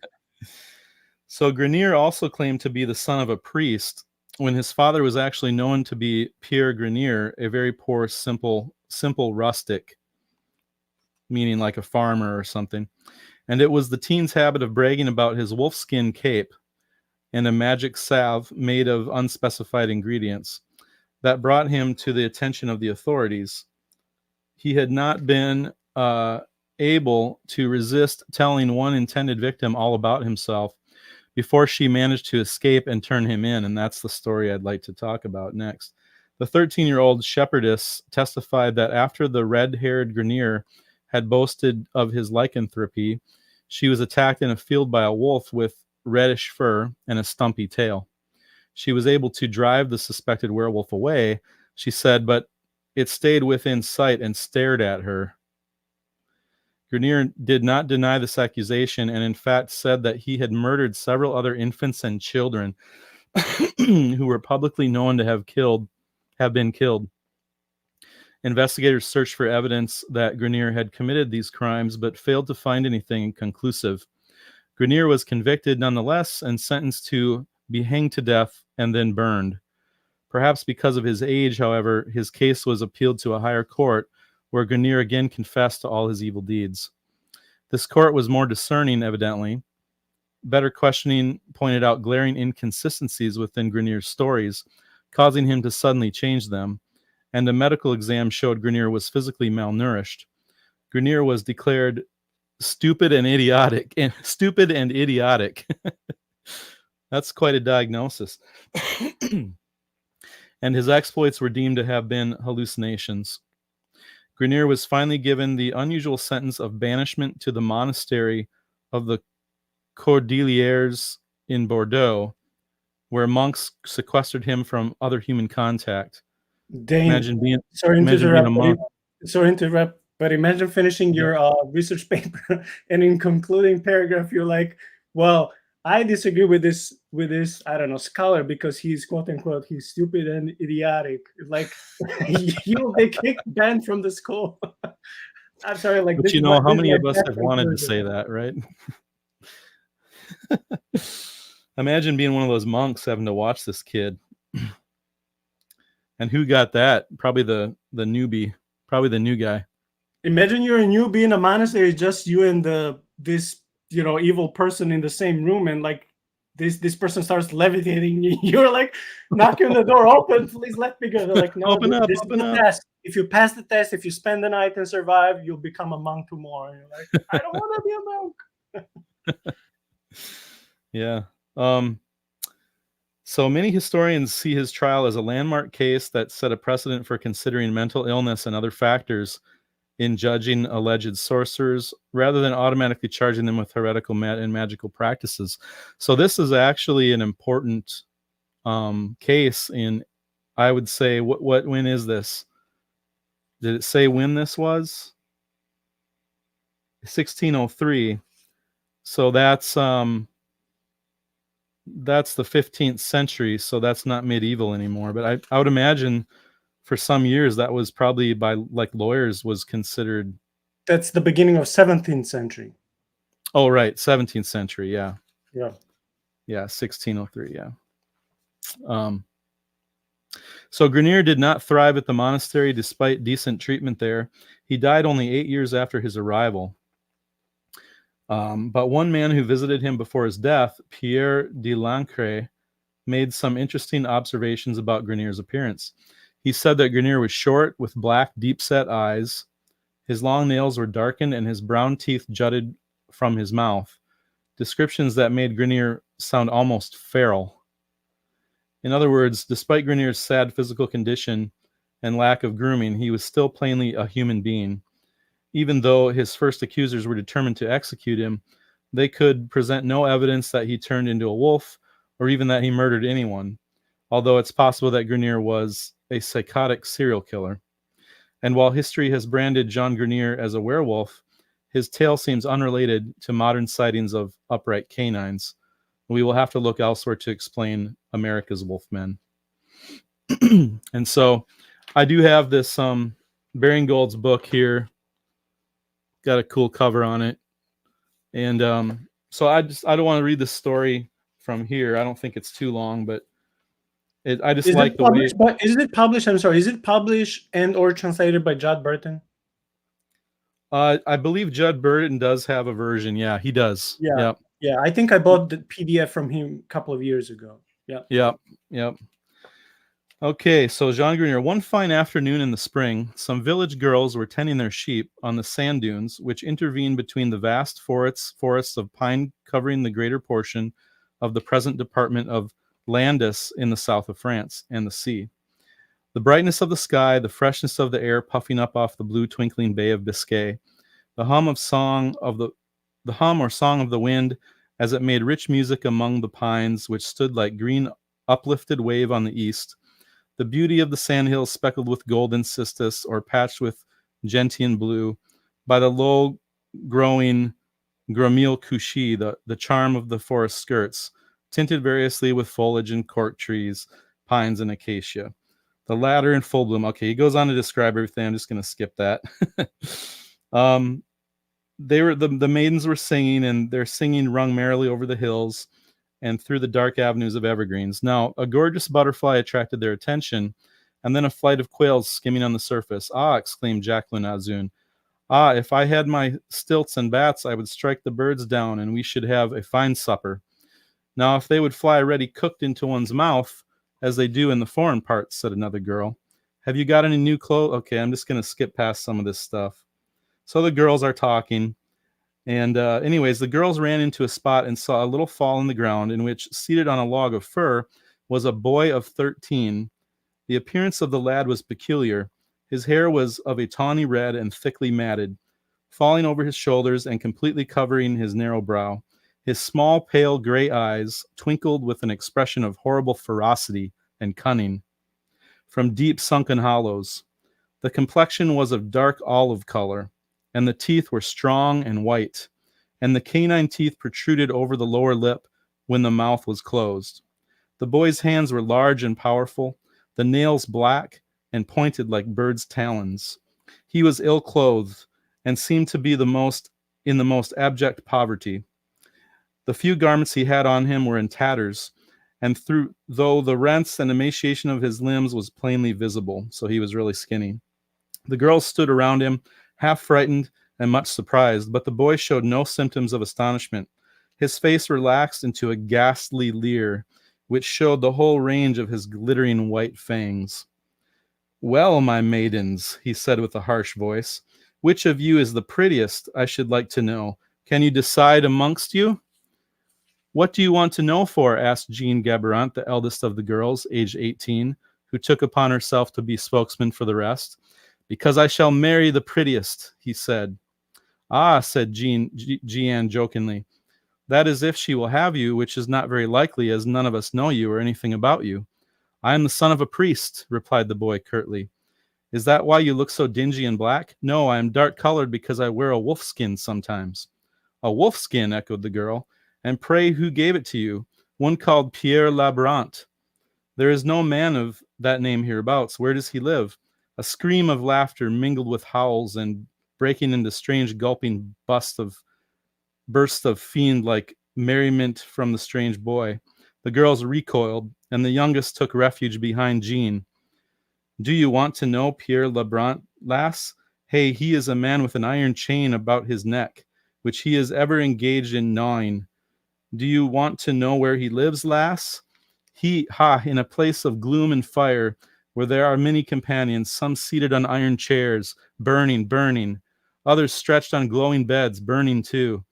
So Grenier also claimed to be the son of a priest when his father was actually known to be Pierre Grenier, a very poor, simple rustic, meaning like a farmer or something. And it was the teen's habit of bragging about his wolfskin cape and a magic salve made of unspecified ingredients that brought him to the attention of the authorities. He had not been able to resist telling one intended victim all about himself before she managed to escape and turn him in, and that's the story I'd like to talk about next. The 13-year-old shepherdess testified that after the red-haired Grenier had boasted of his lycanthropy, she was attacked in a field by a wolf with reddish fur and a stumpy tail. She was able to drive the suspected werewolf away, she said, but it stayed within sight and stared at her. Grenier did not deny this accusation and in fact said that he had murdered several other infants and children who were publicly known to have been killed. Investigators searched for evidence that Grenier had committed these crimes but failed to find anything conclusive. Grenier was convicted nonetheless and sentenced to be hanged to death and then burned. Perhaps because of his age, however, his case was appealed to a higher court where Grenier again confessed to all his evil deeds. This court was more discerning, evidently. Better questioning pointed out glaring inconsistencies within Grenier's stories, causing him to suddenly change them, and a medical exam showed Grenier was physically malnourished. Grenier was declared stupid and idiotic. That's quite a diagnosis. And his exploits were deemed to have been hallucinations. Grenier was finally given the unusual sentence of banishment to the monastery of the Cordeliers in Bordeaux, where monks sequestered him from other human contact. Dain, Imagine being sorry to imagine being a interrupt, monk. but imagine finishing Yeah. your research paper and in concluding paragraph, you're like, well, I disagree with this, I don't know, scholar because he's quote unquote, he's stupid and idiotic. Like you'll be kicked, banned from the school. I'm sorry, like But this you is know, how this is many my of us best have wanted to conclusion. say that, right? Imagine being one of those monks having to watch this kid. And who got that? Probably the newbie, probably the new guy. Imagine you're a newbie in a monastery, just you and this evil person in the same room, and like this person starts levitating. You're like knocking the door open. Please let me go. They're like, no, Open up, this is open the up. test. If you pass the test, if you spend the night and survive, you'll become a monk tomorrow. And you're like, I don't want to be a monk. Yeah. So many historians see his trial as a landmark case that set a precedent for considering mental illness and other factors in judging alleged sorcerers rather than automatically charging them with heretical and magical practices. So this is actually an important case in, I would say, when is this? Did it say when this was? 1603. So that's the 15th century, so that's not medieval anymore. But I would imagine for some years that was probably by like lawyers was considered. That's the beginning of 17th century. Oh, right, 17th century, yeah. Yeah. Yeah, 1603, yeah. So Grenier did not thrive at the monastery despite decent treatment there. He died only 8 years after his arrival. But one man who visited him before his death, Pierre de Lancre, made some interesting observations about Grenier's appearance. He said that Grenier was short, with black, deep-set eyes. His long nails were darkened, and his brown teeth jutted from his mouth. Descriptions that made Grenier sound almost feral. In other words, despite Grenier's sad physical condition and lack of grooming, he was still plainly a human being. Even though his first accusers were determined to execute him, they could present no evidence that he turned into a wolf or even that he murdered anyone, although it's possible that Grenier was a psychotic serial killer. And while history has branded Jean Grenier as a werewolf, his tale seems unrelated to modern sightings of upright canines. We will have to look elsewhere to explain America's Wolfmen. And so I do have this Baring-Gould's book here. Got a cool cover on it. And so I don't want to read the story from here. I don't think it's too long, but I just like the way. But is it published? I'm sorry. Is it published and or translated by Judd Burton? I believe Judd Burton does have a version. Yeah, he does. Yeah. Yep. Yeah. I think I bought the PDF from him a couple of years ago. Yeah. Yep. Yep. Okay, so Jean Grenier. One fine afternoon in the spring, some village girls were tending their sheep on the sand dunes, which intervene between the vast forests of pine covering the greater portion of the present department of Landes in the south of France, and the sea. The brightness of the sky, the freshness of the air puffing up off the blue twinkling Bay of Biscay, the hum or song of the wind as it made rich music among the pines which stood like green uplifted wave on the east, the beauty of the sandhills speckled with golden cistus or patched with gentian blue, by the low-growing Gramille couchee, the charm of the forest skirts, tinted variously with foliage and cork trees, pines, and acacia. The latter in full bloom. Okay, he goes on to describe everything. I'm just going to skip that. The maidens were singing, and their singing rung merrily over the hills and through the dark avenues of evergreens. Now, a gorgeous butterfly attracted their attention, and then a flight of quails skimming on the surface. Ah, exclaimed Jacqueline Azun. Ah, if I had my stilts and bats, I would strike the birds down, and we should have a fine supper. Now, if they would fly ready cooked into one's mouth, as they do in the foreign parts, said another girl. Have you got any new clothes? Okay, I'm just going to skip past some of this stuff. So the girls are talking. And anyways, the girls ran into a spot and saw a little fall in the ground in which, seated on a log of fir, was a boy of 13. The appearance of the lad was peculiar. His hair was of a tawny red and thickly matted, falling over his shoulders and completely covering his narrow brow. His small, pale gray eyes twinkled with an expression of horrible ferocity and cunning from deep sunken hollows. The complexion was of dark olive color, and the teeth were strong and white, and the canine teeth protruded over the lower lip when the mouth was closed. The boy's hands were large and powerful, the nails black and pointed like birds' talons. He was ill-clothed and seemed to be in the most abject poverty. The few garments he had on him were in tatters, and though the rents and emaciation of his limbs was plainly visible, so he was really skinny. The girls stood around him, half frightened and much surprised, but the boy showed no symptoms of astonishment. His face relaxed into a ghastly leer, which showed the whole range of his glittering white fangs. "Well, my maidens," he said with a harsh voice, "which of you is the prettiest, I should like to know. Can you decide amongst you?" "What do you want to know for?" asked Jean Gaberant, the eldest of the girls, aged 18, who took upon herself to be spokesman for the rest. "Because I shall marry the prettiest," he said. "Ah," said Jeanne jokingly, "that is if she will have you, which is not very likely, as none of us know you or anything about you." "I am the son of a priest," replied the boy curtly. "Is that why you look so dingy and black?" "No, I am dark-colored because I wear a wolf skin sometimes." "A wolf skin," echoed the girl. "And pray who gave it to you?" "One called Pierre Labrant." "There is no man of that name hereabouts. Where does he live?" A scream of laughter mingled with howls and breaking into strange gulping bursts of fiend-like merriment from the strange boy. The girls recoiled, and the youngest took refuge behind Jean. "Do you want to know Pierre Labrant, lass? Hey, he is a man with an iron chain about his neck, which he is ever engaged in gnawing. Do you want to know where he lives, lass? In a place of gloom and fire, where there are many companions, some seated on iron chairs, burning, others stretched on glowing beds, burning too.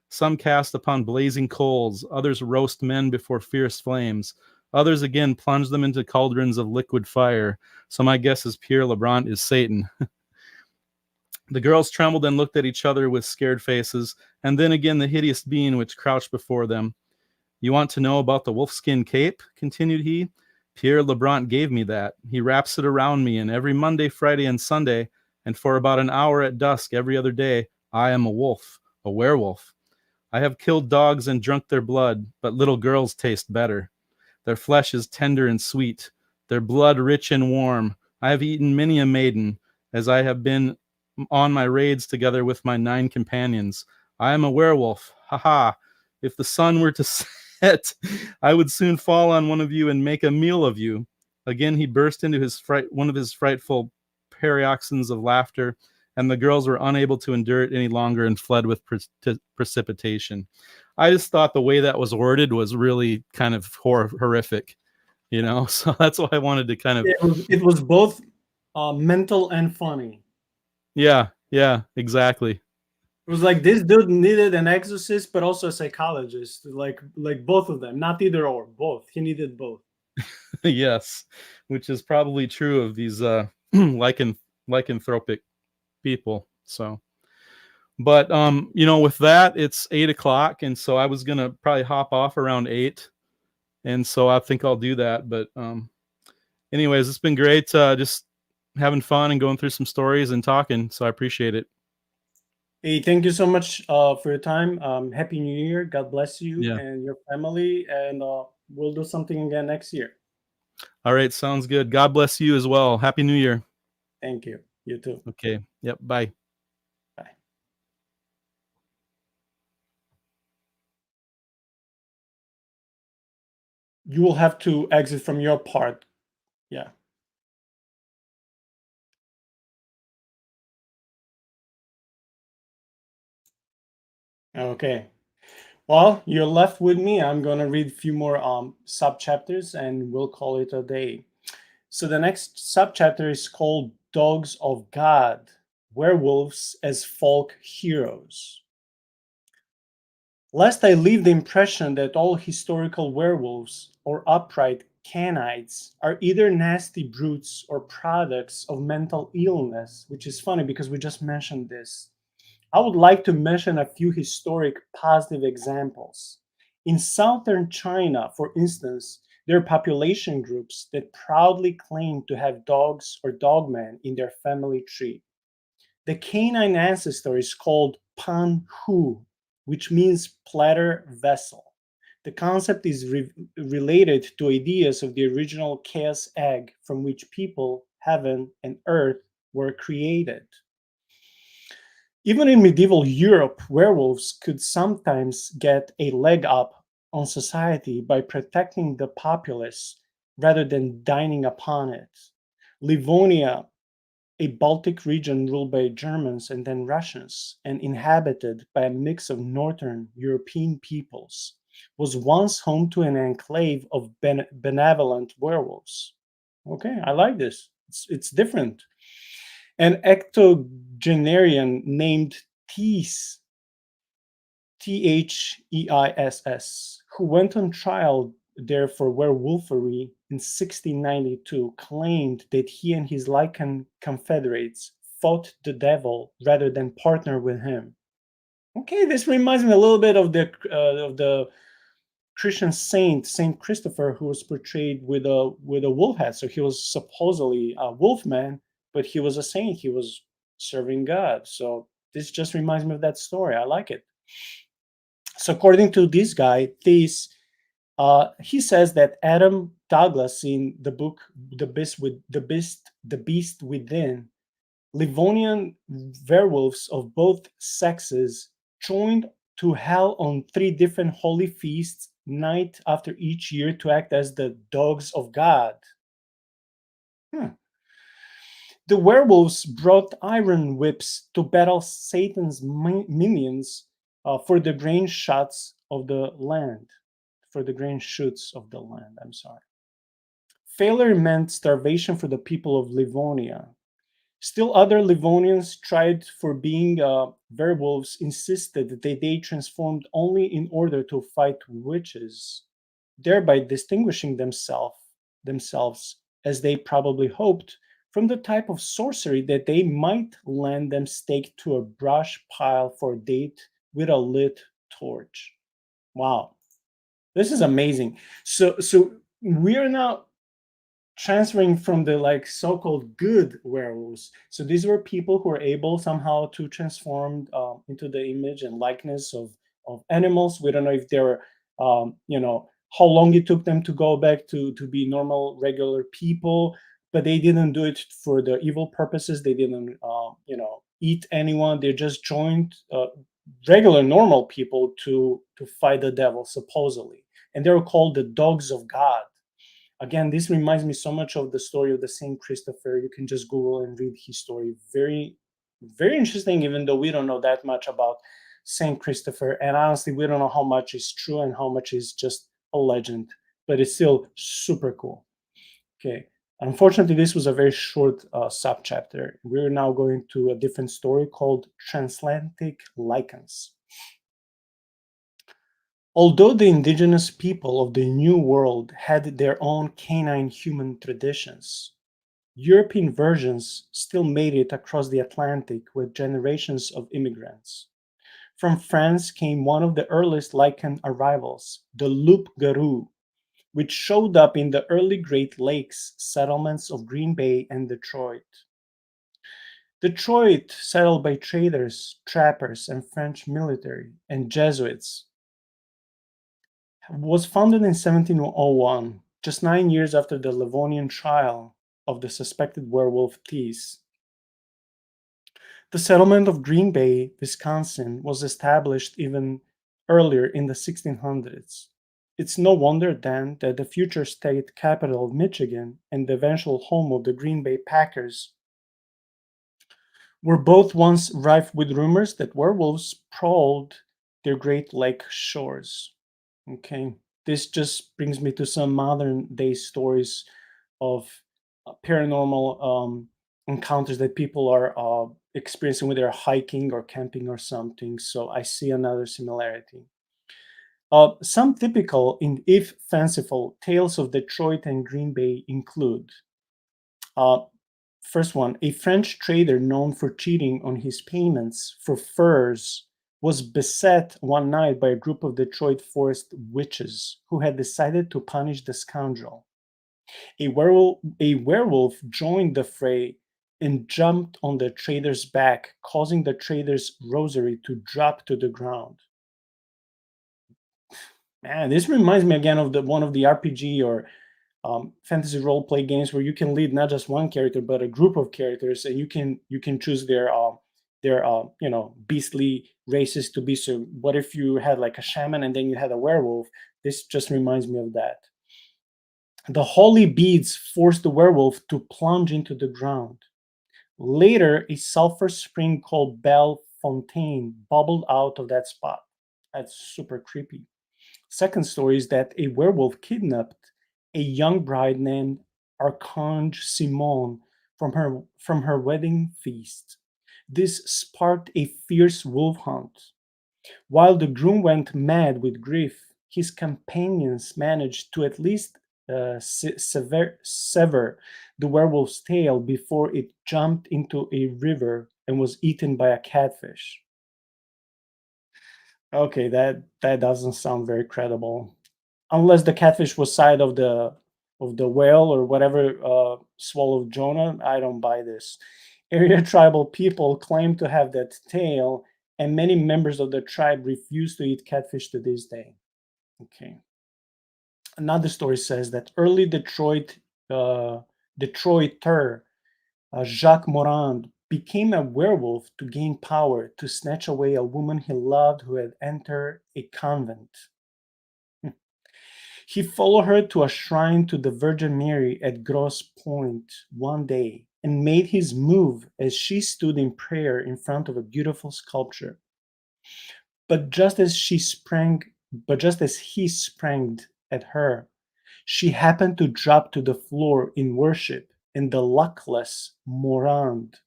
Some cast upon blazing coals, others roast men before fierce flames, others again plunge them into cauldrons of liquid fire. So my guess is Pierre Labrant is Satan." The girls trembled and looked at each other with scared faces, and then again the hideous being which crouched before them. "You want to know about the wolfskin cape?" continued he. "Pierre Labrant gave me that. He wraps it around me, and every Monday, Friday, and Sunday, and for about an hour at dusk every other day, I am a wolf, a werewolf. I have killed dogs and drunk their blood, but little girls taste better. Their flesh is tender and sweet, their blood rich and warm. I have eaten many a maiden, as I have been on my raids together with my 9 companions. I am a werewolf. Ha ha! If the sun were to set, I would soon fall on one of you and make a meal of you." Again he burst into one of his frightful paroxysms of laughter, and the girls were unable to endure it any longer and fled with precipitation. I just thought the way that was worded was really kind of horrific, you know? So that's why I wanted to kind of, It was both mental and funny. yeah, exactly. It was like this dude needed an exorcist, but also a psychologist. Like both of them, not either or, both. He needed both. Yes, which is probably true of these lycanthropic people. So, but with that, it's 8 o'clock, and so I was gonna probably hop off around 8, and so I think I'll do that. But anyways, it's been great just having fun and going through some stories and talking. So I appreciate it. Hey, thank you so much for your time. Happy New Year. God bless you Yeah. and your family, and we'll do something again next year. All right, sounds good. God bless you as well. Happy New Year. Thank you. You too. Okay. Yep. Bye. Bye. You will have to exit from your part. Yeah. Okay. Well, you're left with me. I'm gonna read a few more sub chapters, and we'll call it a day. So the next subchapter is called Dogs of God, Werewolves as Folk Heroes. Lest I leave the impression that all historical werewolves or upright canites are either nasty brutes or products of mental illness, which is funny because we just mentioned this, I would like to mention a few historic positive examples. In southern China, for instance, there are population groups that proudly claim to have dogs or dogmen in their family tree. The canine ancestor is called Pan Hu, which means platter vessel. The concept is related to ideas of the original chaos egg from which people, heaven, and earth were created. Even in medieval Europe, werewolves could sometimes get a leg up on society by protecting the populace rather than dining upon it. Livonia, a Baltic region ruled by Germans and then Russians and inhabited by a mix of northern European peoples, was once home to an enclave of benevolent werewolves. Okay, I like this. It's different. An octogenarian named Thies, Theis, who went on trial there for werewolfery in 1692, claimed that he and his Lycan confederates fought the devil rather than partner with him. Okay, this reminds me a little bit of the Christian Saint Christopher, who was portrayed with a wolf head. So he was supposedly a wolfman, but he was a saint. He was serving God. So this just reminds me of that story. I like it. So according to this guy, he says that Adam Douglas in the book The Beast Within, Livonian werewolves of both sexes joined to hell on 3 different holy feasts, night after each year, to act as the dogs of God. Hmm. The werewolves brought iron whips to battle Satan's minions for the grain shots of the land. For the grain shoots of the land, I'm sorry. Failure meant starvation for the people of Livonia. Still, other Livonians tried for being werewolves insisted that they transformed only in order to fight witches, thereby distinguishing themselves, as they probably hoped, from the type of sorcery that they might lend them staked to a brush pile for a date with a lit torch. Wow, this is amazing. So we are now transferring from the like so-called good werewolves. So these were people who were able somehow to transform into the image and likeness of animals. We don't know if they're how long it took them to go back to be normal regular people, but they didn't do it for the evil purposes. They didn't eat anyone. They just joined regular normal people to fight the devil, supposedly, and they were called the dogs of God. Again, this reminds me so much of the story of the Saint Christopher. You can just Google and read his story. Very, very interesting, even though we don't know that much about Saint Christopher. And honestly, we don't know how much is true and how much is just a legend, but it's still super cool. Okay. Unfortunately, this was a very short subchapter. We're now going to a different story called Transatlantic Lichens. Although the indigenous people of the New World had their own canine human traditions, European versions still made it across the Atlantic with generations of immigrants. From France came one of the earliest lichen arrivals, the loup-garou, which showed up in the early Great Lakes settlements of Green Bay and Detroit. Detroit, settled by traders, trappers, and French military and Jesuits, was founded in 1701, just 9 years after the Livonian trial of the suspected werewolf Thies. The settlement of Green Bay, Wisconsin, was established even earlier in the 1600s. It's no wonder then that the future state capital of Michigan and the eventual home of the Green Bay Packers were both once rife with rumors that werewolves prowled their Great Lake shores. Okay, this just brings me to some modern day stories of paranormal encounters that people are experiencing when they're hiking or camping or something. So I see another similarity. Some typical, if fanciful, tales of Detroit and Green Bay include uh, First one, a French trader known for cheating on his payments for furs was beset one night by a group of Detroit forest witches who had decided to punish the scoundrel. A werewolf joined the fray and jumped on the trader's back, causing the trader's rosary to drop to the ground. Man, this reminds me again of the one of the RPG or fantasy role play games where you can lead not just one character but a group of characters, and you can choose their beastly races to be. So, what if you had like a shaman and then you had a werewolf? This just reminds me of that. The holy beads forced the werewolf to plunge into the ground. Later, a sulfur spring called Belle Fontaine bubbled out of that spot. That's super creepy. Second story is that a werewolf kidnapped a young bride named Archange Simone from her wedding feast. This sparked a fierce wolf hunt. While the groom went mad with grief, his companions managed to at least sever the werewolf's tail before it jumped into a river and was eaten by a catfish. Okay, that doesn't sound very credible. Unless the catfish was side of the whale or whatever swallowed Jonah, I don't buy this. Area tribal people claim to have that tail, and many members of the tribe refuse to eat catfish to this day. Okay. Another story says that early Detroiter Jacques Morand became a werewolf to gain power to snatch away a woman he loved who had entered a convent. He followed her to a shrine to the Virgin Mary at Grosse Pointe one day and made his move as she stood in prayer in front of a beautiful sculpture. But just as he sprang at her, she happened to drop to the floor in worship, and the luckless Morand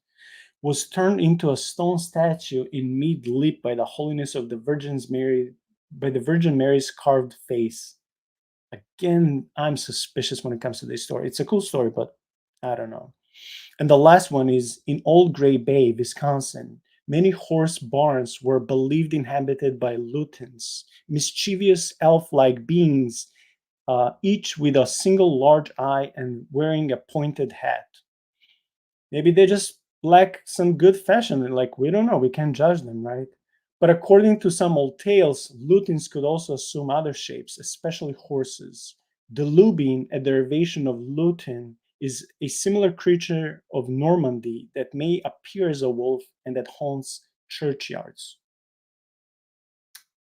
was turned into a stone statue in mid-leap by the holiness of the Virgin Mary's carved face. Again, I'm suspicious when it comes to this story. It's a cool story, but I don't know. And the last one is in Old Gray Bay, Wisconsin. Many horse barns were believed inhabited by lutins, mischievous elf-like beings, each with a single large eye and wearing a pointed hat. Maybe they just lack some good fashion. Like, we don't know. We can't judge them, right? But according to some old tales, lutins could also assume other shapes, especially horses. The lubin, a derivation of lutin, is a similar creature of Normandy that may appear as a wolf and that haunts churchyards.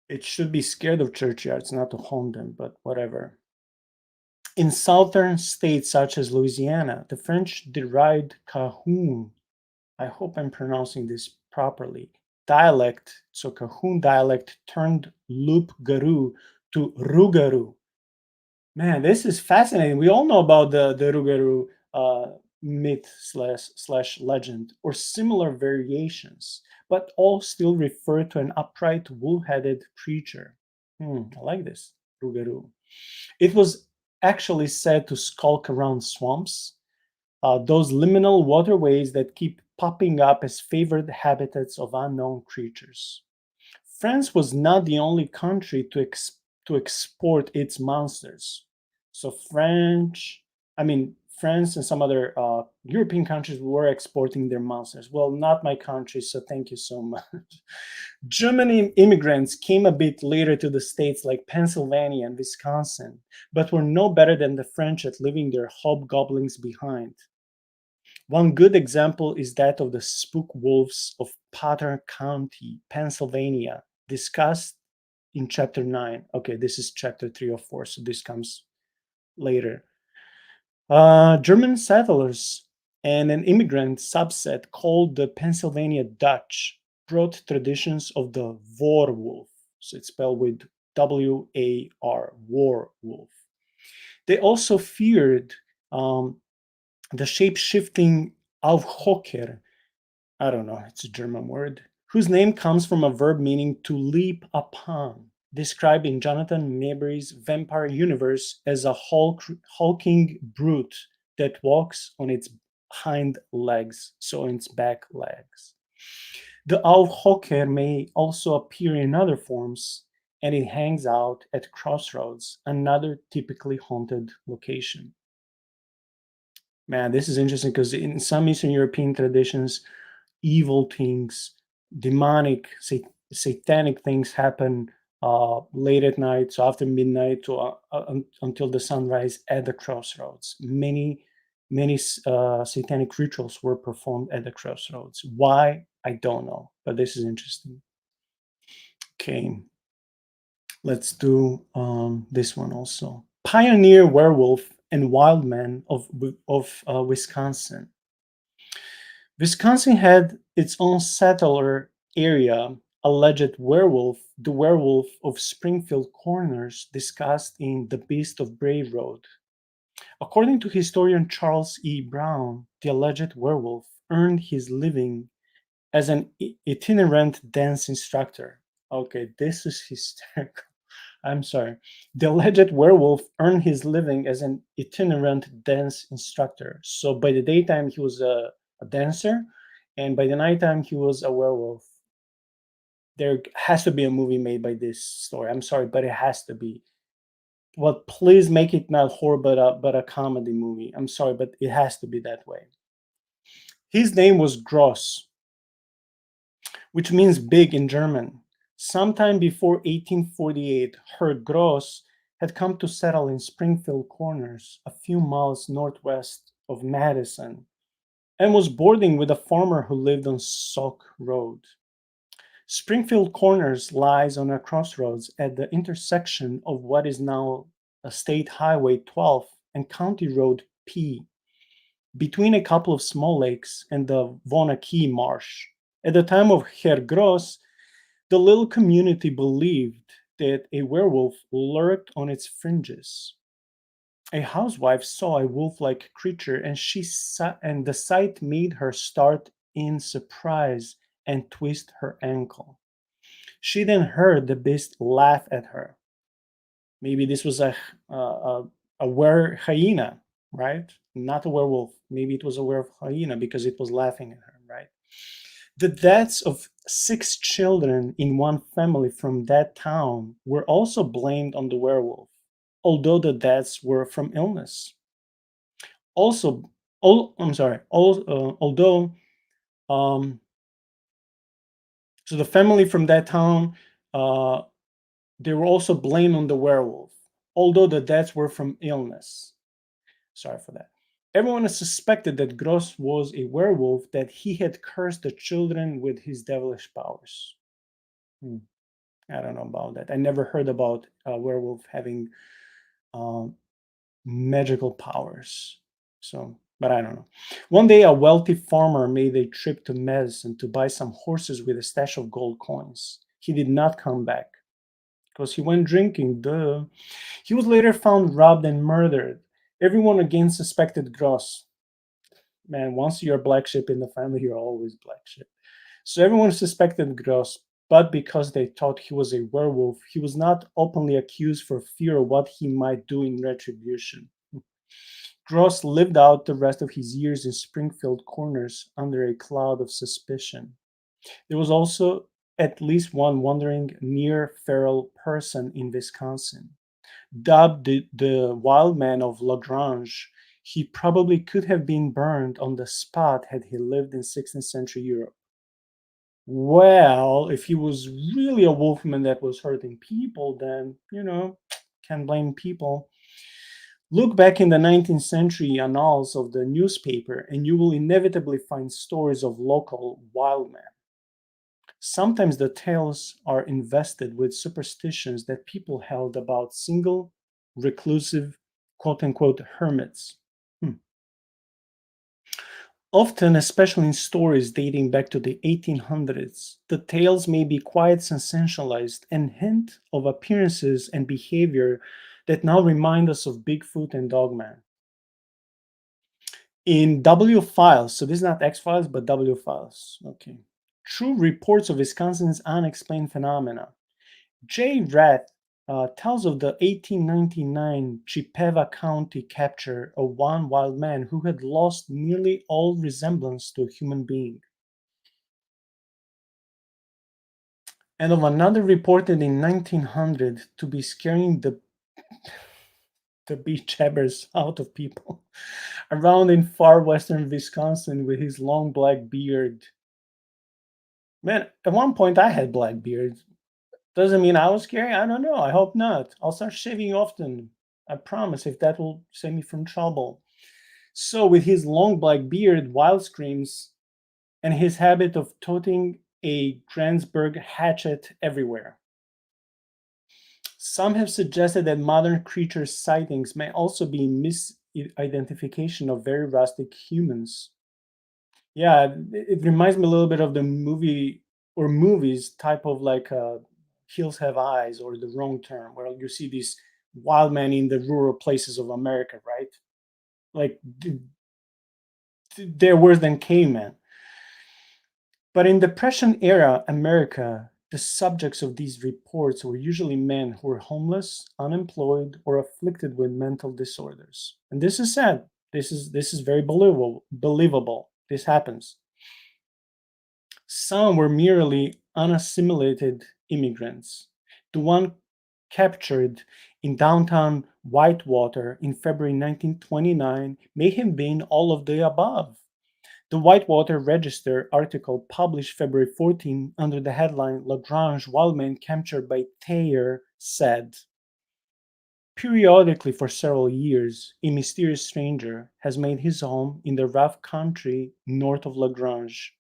It should be scared of churchyards, not to haunt them, but whatever. In southern states such as Louisiana, the French derived Cahoon, I hope I'm pronouncing this properly, dialect, so Cahoon dialect turned loup garou to rougarou. Man, this is fascinating. We all know about the rougarou myth slash legend or similar variations, but all still refer to an upright wool-headed creature. I like this, rougarou. It was actually said to skulk around swamps, those liminal waterways that keep popping up as favored habitats of unknown creatures. France was not the only country to export its monsters. So France and some other European countries were exporting their monsters. Well, not my country, so thank you so much. German immigrants came a bit later to the states like Pennsylvania and Wisconsin, but were no better than the French at leaving their hobgoblins behind. One good example is that of the spook wolves of Potter County, Pennsylvania, discussed in chapter 9. Okay, this is chapter 3 or 4, so this comes later. German settlers and an immigrant subset called the Pennsylvania Dutch brought traditions of the werewolf. So it's spelled with W-A-R, werewolf. They also feared the shape-shifting Aufhocker, I don't know, it's a German word, whose name comes from a verb meaning to leap upon, described in Jonathan Maberry's Vampire Universe as a hulking brute that walks on its hind legs, so in its back legs. The Aufhocker may also appear in other forms, and it hangs out at crossroads, another typically haunted location. Man, this is interesting because in some Eastern European traditions, evil things, demonic, satanic things happen late at night, so after midnight to until the sunrise at the crossroads. Many satanic rituals were performed at the crossroads. Why? I don't know, but this is interesting. Okay, let's do this one also. Pioneer werewolf and wild man of Wisconsin. Wisconsin had its own settler area, alleged werewolf, the werewolf of Springfield Corners, discussed in The Beast of Bray Road. According to historian Charles E. Brown, the alleged werewolf earned his living as an itinerant dance instructor. Okay, this is hysterical. I'm sorry. The alleged werewolf earned his living as an itinerant dance instructor. So by the daytime, he was a dancer, and by the nighttime, he was a werewolf. There has to be a movie made by this story. I'm sorry, but it has to be. Well, please make it not horror, but a comedy movie. I'm sorry, but it has to be that way. His name was Gross, which means big in German. Sometime before 1848, Herr Gross had come to settle in Springfield Corners, a few miles northwest of Madison, and was boarding with a farmer who lived on Sauk Road. Springfield Corners lies on a crossroads at the intersection of what is now a State Highway 12 and County Road P, between a couple of small lakes and the Waunakee Marsh. At the time of Herr Gross, the little community believed that a werewolf lurked on its fringes. A housewife saw a wolf-like creature, and and the sight made her start in surprise and twist her ankle. She then heard the beast laugh at her. Maybe this was a were hyena, right? Not a werewolf. Maybe it was a were hyena because it was laughing at her, right? The deaths of 6 children in one family from that town were also blamed on the werewolf, although the deaths were from illness. Also, I'm sorry, although, um, so the family from that town, uh, they were also blamed on the werewolf, although the deaths were from illness. Sorry for that. Everyone suspected that Gross was a werewolf, that he had cursed the children with his devilish powers. I don't know about that. I never heard about a werewolf having um, magical powers. So, but I don't know. One day, a wealthy farmer made a trip to Madison to buy some horses with a stash of gold coins. He did not come back because he went drinking. Duh. He was later found robbed and murdered. Everyone again suspected Gross. Man, once you're a black sheep in the family, you're always black sheep. So everyone suspected Gross, but because they thought he was a werewolf, he was not openly accused for fear of what he might do in retribution. Gross lived out the rest of his years in Springfield Corners under a cloud of suspicion. There was also at least one wandering near feral person in Wisconsin. Dubbed the Wild Man of Lagrange, he probably could have been burned on the spot had he lived in 16th century Europe. Well, if he was really a wolfman that was hurting people, then, can't blame people. Look back in the 19th century annals of the newspaper, and you will inevitably find stories of local wild men. Sometimes the tales are invested with superstitions that people held about single, reclusive, quote unquote, hermits. Often, especially in stories dating back to the 1800s, the tales may be quite sensationalized and hint of appearances and behavior that now remind us of Bigfoot and Dogman. In W Files, so this is not X Files, but W Files, okay. True reports of Wisconsin's unexplained phenomena. J. Rath tells of the 1899 Chippewa County capture of one wild man who had lost nearly all resemblance to a human being, and of another reported in 1900 to be scaring the beach habbers out of people around in far western Wisconsin with his long black beard. Man, at one point I had black beard. Doesn't mean I was scary. I don't know. I hope not. I'll start shaving often. I promise, if that will save me from trouble. So, with his long black beard, wild screams, and his habit of toting a Gransberg hatchet everywhere, some have suggested that modern creature sightings may also be misidentification of very rustic humans. Yeah, it reminds me a little bit of the movie or movies type of like Hills Have Eyes or The Wrong Turn, where you see these wild men in the rural places of America, right? Like they're worse than cavemen. But in Depression era America, the subjects of these reports were usually men who were homeless, unemployed, or afflicted with mental disorders. And this is sad. This is very believable. This happens. Some were merely unassimilated immigrants. The one captured in downtown Whitewater in February 1929 may have been all of the above. The Whitewater Register article published February 14 under the headline Lagrange Wildman captured by Thayer said, periodically for several years, a mysterious stranger has made his home in the rough country north of Lagrange.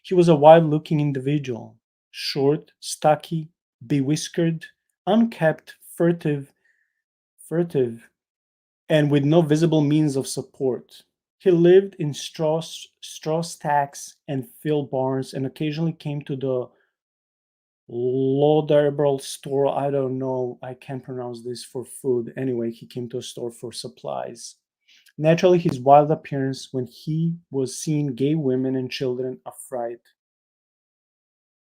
He was a wild-looking individual, short, stocky, bewhiskered, unkempt, furtive, and with no visible means of support. He lived in straw stacks and fill barns, and occasionally came to the Lauderdale store. I don't know, I can't pronounce this, for food. Anyway, he came to a store for supplies. Naturally, his wild appearance when he was seeing gay women and children affright.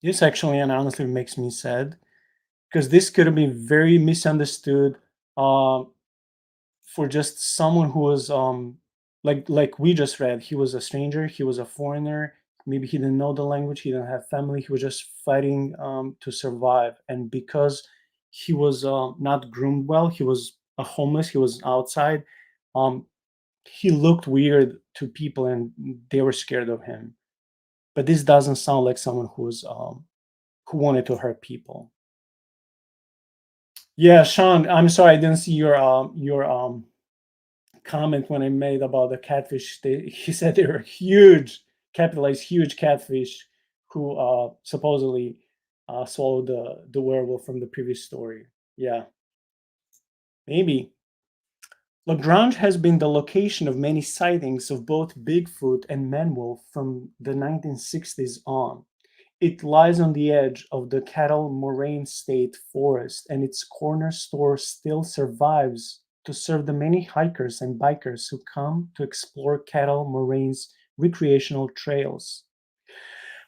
This actually and honestly makes me sad because this could have been very misunderstood uh, for just someone who was like we just read. He was a stranger. He was a foreigner. Maybe he didn't know the language. He didn't have family. He was just fighting to survive. And because he was not groomed well, he was a homeless. He was outside. Um, he looked weird to people, and they were scared of him. But this doesn't sound like someone who wanted to hurt people. Yeah, Sean, I'm sorry I didn't see your comment when I made about the catfish. He said they were huge, capitalized huge catfish who supposedly swallowed the werewolf from the previous story. Yeah, maybe. Lagrange has been the location of many sightings of both Bigfoot and man-wolf from the 1960s on. It lies on the edge of the Cattle Moraine State Forest, and its corner store still survives to serve the many hikers and bikers who come to explore Cattle Moraine's recreational trails.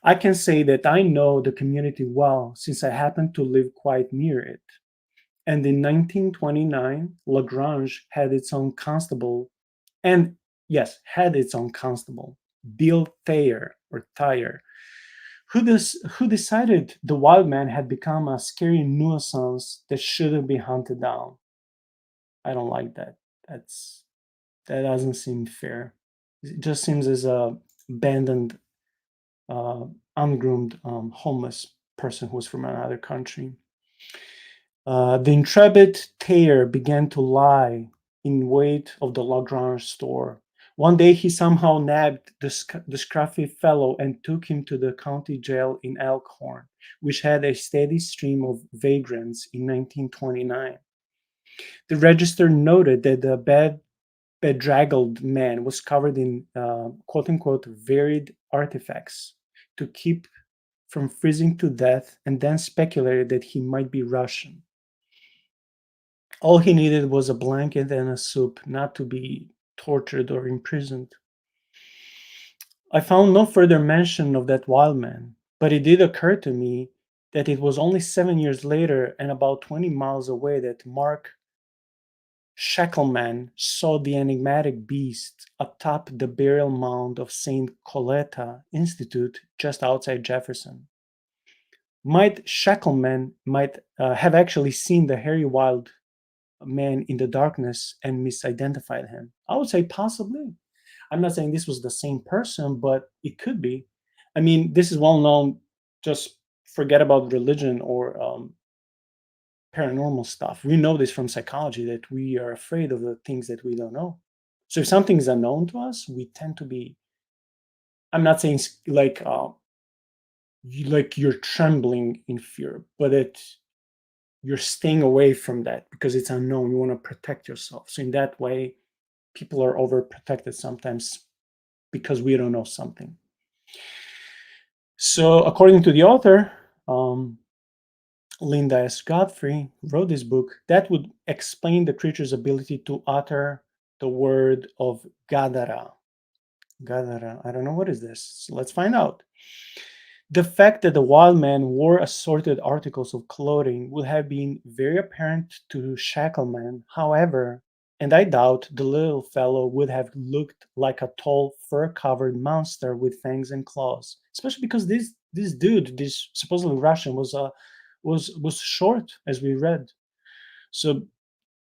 I can say that I know the community well since I happen to live quite near it. And in 1929, Lagrange had its own constable, and yes, had its own constable, Bill Thayer, who decided the wild man had become a scary nuisance that shouldn't be hunted down. I don't like that. That doesn't seem fair. It just seems as a abandoned, uh, ungroomed, homeless person who was from another country. The intrepid Thayer began to lie in wait of the Lagrange store. One day he somehow nabbed the scruffy fellow and took him to the county jail in Elkhorn, which had a steady stream of vagrants in 1929. The register noted that the bedraggled man was covered in quote unquote varied artifacts to keep from freezing to death, and then speculated that he might be Russian. All he needed was a blanket and a soup, not to be tortured or imprisoned. I found no further mention of that wild man, but it did occur to me that it was only 7 years later and about 20 miles away that Mark Shackelman saw the enigmatic beast atop the burial mound of St. Coletta Institute just outside Jefferson. Might Shackelman might have actually seen the hairy wild man in the darkness and misidentified him? I would say possibly. I'm not saying this was the same person, but it could be. I mean, this is well known. Just forget about religion or paranormal stuff. We know this from psychology that we are afraid of the things that we don't know. So if something is unknown to us, we tend to be. I'm not saying like you're trembling in fear, but you're staying away from that because it's unknown. You want to protect yourself. So in that way, people are overprotected sometimes because we don't know something. So according to the author, Linda S. Godfrey, who wrote this book, that would explain the creature's ability to utter the word of Gadara. Gadara, I don't know what is this. So let's find out. The fact that the wild man wore assorted articles of clothing would have been very apparent to Shackleman, however, and I doubt the little fellow would have looked like a tall, fur-covered monster with fangs and claws. Especially because this dude, this supposedly Russian, was short, as we read. So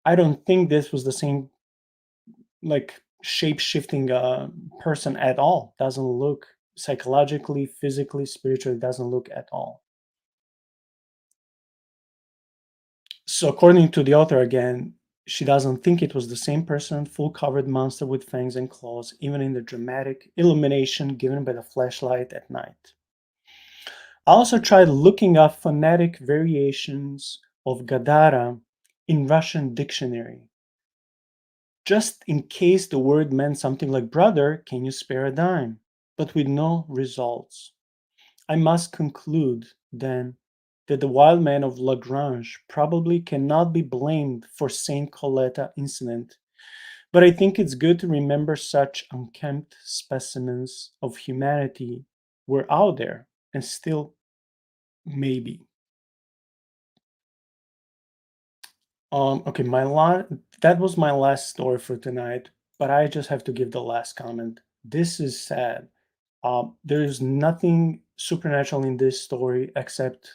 I don't think this was the same like shape-shifting person at all. Doesn't look psychologically, physically, spiritually, doesn't look at all. So according to the author again, she doesn't think it was the same person, full covered monster with fangs and claws, even in the dramatic illumination given by the flashlight at night. I also tried looking up phonetic variations of Gadara in Russian dictionary, just in case the word meant something like brother, can you spare a dime? But with no results. I must conclude, then, that the wild man of Lagrange probably cannot be blamed for St. Coletta incident, but I think it's good to remember such unkempt specimens of humanity were out there and still maybe. Okay, that was my last story for tonight, but I just have to give the last comment. This is sad. There is nothing supernatural in this story except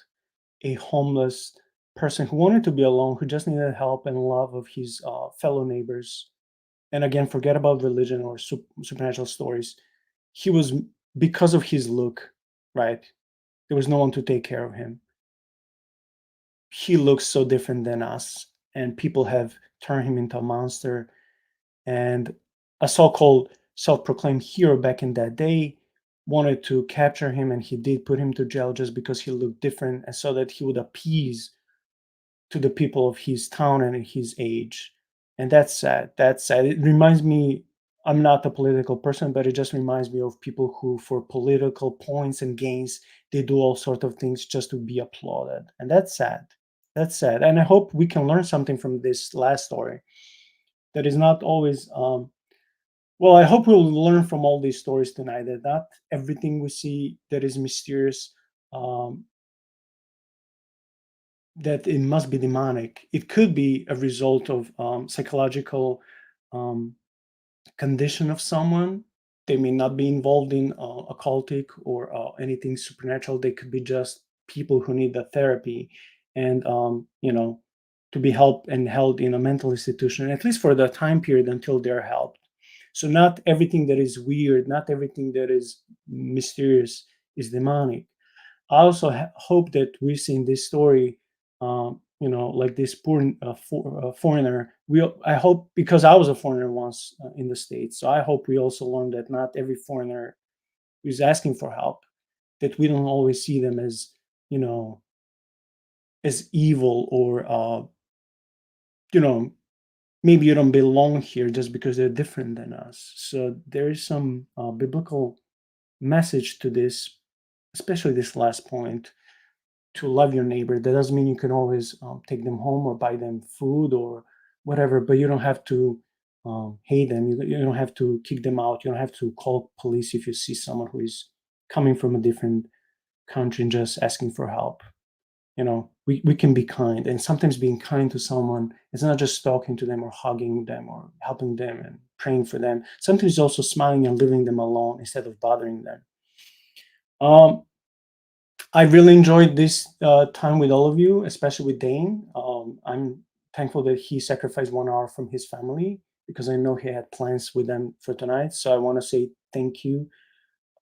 a homeless person who wanted to be alone, who just needed help and love of his fellow neighbors. And again, forget about religion or supernatural stories. He was, because of his look, right? There was no one to take care of him. He looks so different than us, and people have turned him into a monster. And a so-called self-proclaimed hero back in that day wanted to capture him, and he did put him to jail just because he looked different, and so that he would appease to the people of his town and his age. And that's sad. That's sad. It reminds me, I'm not a political person, but it just reminds me of people who, for political points and gains, they do all sorts of things just to be applauded. And that's sad. That's sad. And I hope we can learn something from this last story. That is not always well, I hope we'll learn from all these stories tonight that not everything we see that is mysterious, um, that it must be demonic. It could be a result of psychological um, condition of someone. They may not be involved in occultic or anything supernatural. They could be just people who need the therapy and, to be helped and held in a mental institution, at least for the time period until they're helped. So not everything that is weird, not everything that is mysterious is demonic. I also hope that we see in this story, like this poor foreigner. I hope, because I was a foreigner once in the States, so I hope we also learn that not every foreigner who is asking for help, that we don't always see them as, you know, as evil or, you know, maybe you don't belong here just because they're different than us. So there is some biblical message to this, especially this last point, to love your neighbor. That doesn't mean you can always take them home or buy them food or whatever, but you don't have to hate them. You don't have to kick them out. You don't have to call police if you see someone who is coming from a different country and just asking for help. we can be kind. And sometimes being kind to someone is not just talking to them or hugging them or helping them and praying for them. Sometimes also smiling and leaving them alone instead of bothering them. um, I really enjoyed this time with all of you, especially with Dain. I'm thankful that he sacrificed 1 hour from his family because I know he had plans with them for tonight. So I want to say thank you.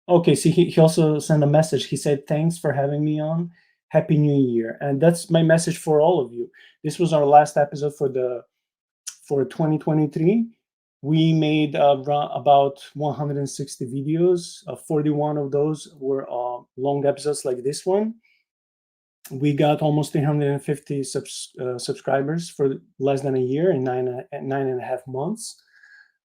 Okay, see, he also sent a message. He said, "Thanks for having me on. Happy New Year." And that's my message for all of you. This was our last episode for 2023. We made about 160 videos. 41 of those were long episodes like this one. We got almost 350 subscribers for less than a year and 9.5 months.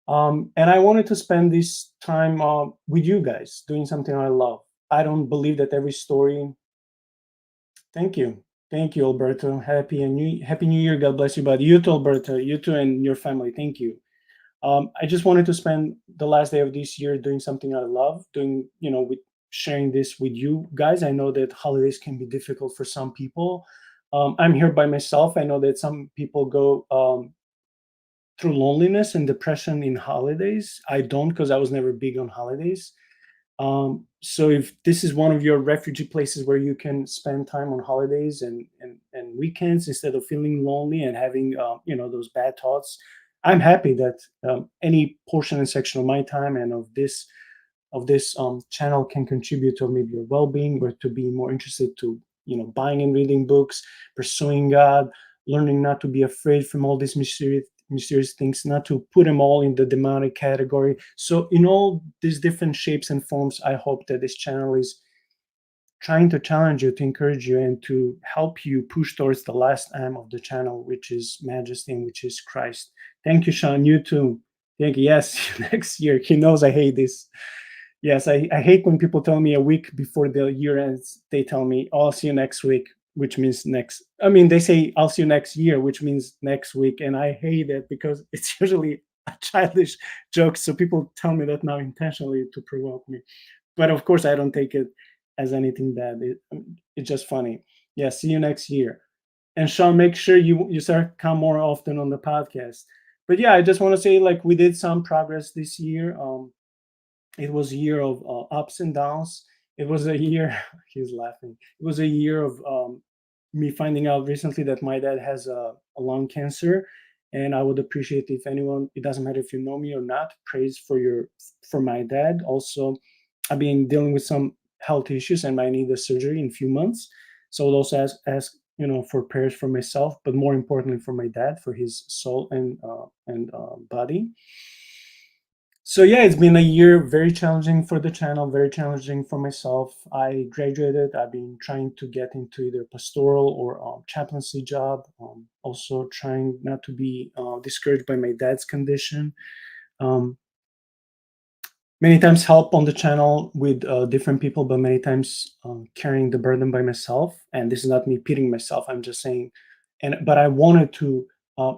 And I wanted to spend this time with you guys doing something I love. I don't believe that every story. Thank you, Alberto. Happy New Year. God bless you, buddy. You too, Alberto. You too, and your family. Thank you. I just wanted to spend the last day of this year doing something I love, doing, with sharing this with you guys. I know that holidays can be difficult for some people. I'm here by myself. I know that some people go through loneliness and depression in holidays. I don't, because I was never big on holidays. So if this is one of your refugee places where you can spend time on holidays and weekends instead of feeling lonely and having those bad thoughts, I'm happy that any portion and section of my time and of this channel can contribute to maybe your well-being or to be more interested to buying and reading books, pursuing God, learning not to be afraid from all these mysterious things, not to put them all in the demonic category. So in all these different shapes and forms, I hope that this channel is trying to challenge you, to encourage you, and to help you push towards the last aim of the channel, which is majesty and which is Christ. Thank you, Sean. You too. Thank you. Yes, next year. He knows I hate this. Yes, I hate when people tell me a week before the year ends, they tell me, "Oh, I'll see you next week," which means next. I mean, they say, "I'll see you next year," which means next week. And I hate it because it's usually a childish joke. So people tell me that now intentionally to provoke me. But of course, I don't take it as anything bad. It's just funny. Yeah, see you next year. And Sean, make sure you start come more often on the podcast. But yeah, I just want to say like we did some progress this year. It was a year of ups and downs. It was a year. He's laughing. It was a year of me finding out recently that my dad has a lung cancer, and I would appreciate if anyone. It doesn't matter if you know me or not. Praise for my dad. Also, I've been dealing with some health issues and might need a surgery in a few months. So I would also ask for prayers for myself, but more importantly for my dad, for his soul and body. So yeah, it's been a year very challenging for the channel, very challenging for myself. I graduated. I've been trying to get into either pastoral or chaplaincy job. Also trying not to be discouraged by my dad's condition. Um, Many times help on the channel with different people, but many times carrying the burden by myself. And this is not me pitying myself. I'm just saying, but I wanted to,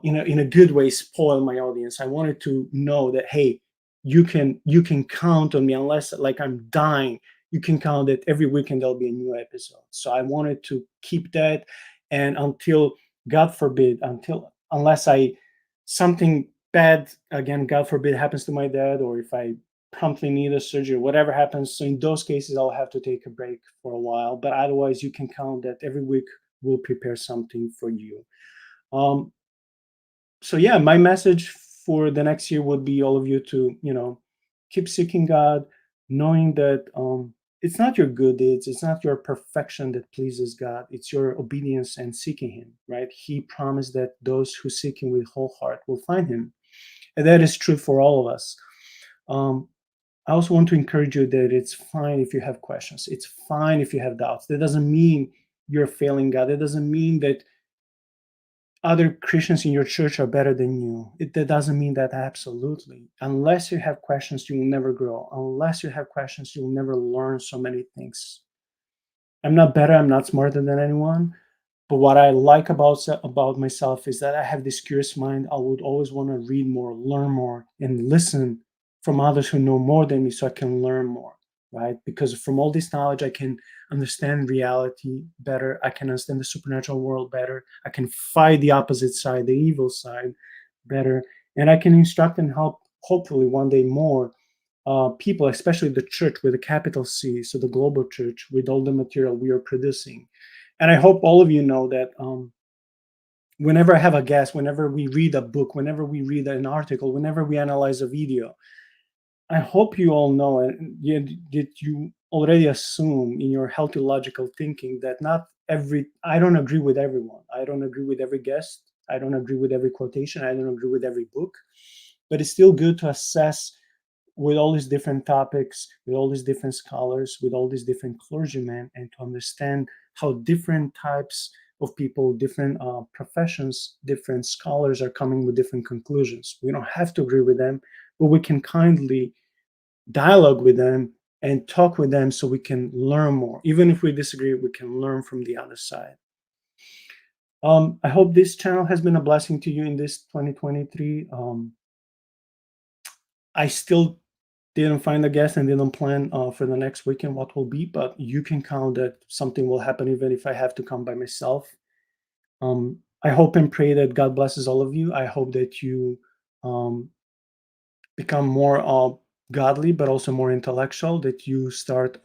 in a good way, spoil my audience. I wanted to know that hey, you can count on me unless like I'm dying. You can count that every weekend there'll be a new episode. So I wanted to keep that, and until God forbid, unless I something bad again, God forbid, happens to my dad, or if I promptly need a surgery, whatever happens. So in those cases, I'll have to take a break for a while. But otherwise, you can count that every week we'll prepare something for you. Um, so yeah, my message for the next year would be all of you to keep seeking God, knowing that it's not your good deeds, it's not your perfection that pleases God, it's your obedience and seeking Him. Right? He promised that those who seek Him with whole heart will find Him, and that is true for all of us. Um, I also want to encourage you that it's fine if you have questions. It's fine if you have doubts. That doesn't mean you're failing God. That doesn't mean that other Christians in your church are better than you. That doesn't mean that absolutely. Unless you have questions, you will never grow. Unless you have questions, you will never learn so many things. I'm not better. I'm not smarter than anyone. But what I like about myself is that I have this curious mind. I would always want to read more, learn more, and listen from others who know more than me so I can learn more. right? Because from all this knowledge, I can understand reality better. I can understand the supernatural world better. I can fight the opposite side, the evil side, better. And I can instruct and help, hopefully, one day more people, especially the church with a capital C, so the global church, with all the material we are producing. And I hope all of you know that whenever I have a guest, whenever we read a book, whenever we read an article, whenever we analyze a video, I hope you all know and that you already assume in your healthy logical thinking that not every, I don't agree with everyone. I don't agree with every guest. I don't agree with every quotation. I don't agree with every book. But it's still good to assess with all these different topics, with all these different scholars, with all these different clergymen, and to understand how different types of people, different professions, different scholars are coming with different conclusions. We don't have to agree with them, but we can kindly dialogue with them and talk with them so we can learn more. Even if we disagree, we can learn from the other side. I hope this channel has been a blessing to you in this 2023. I still didn't find a guest and didn't plan for the next weekend what will be, but you can count that something will happen even if I have to come by myself. I hope and pray that God blesses all of you. I hope that you um, become more godly, but also more intellectual, that you start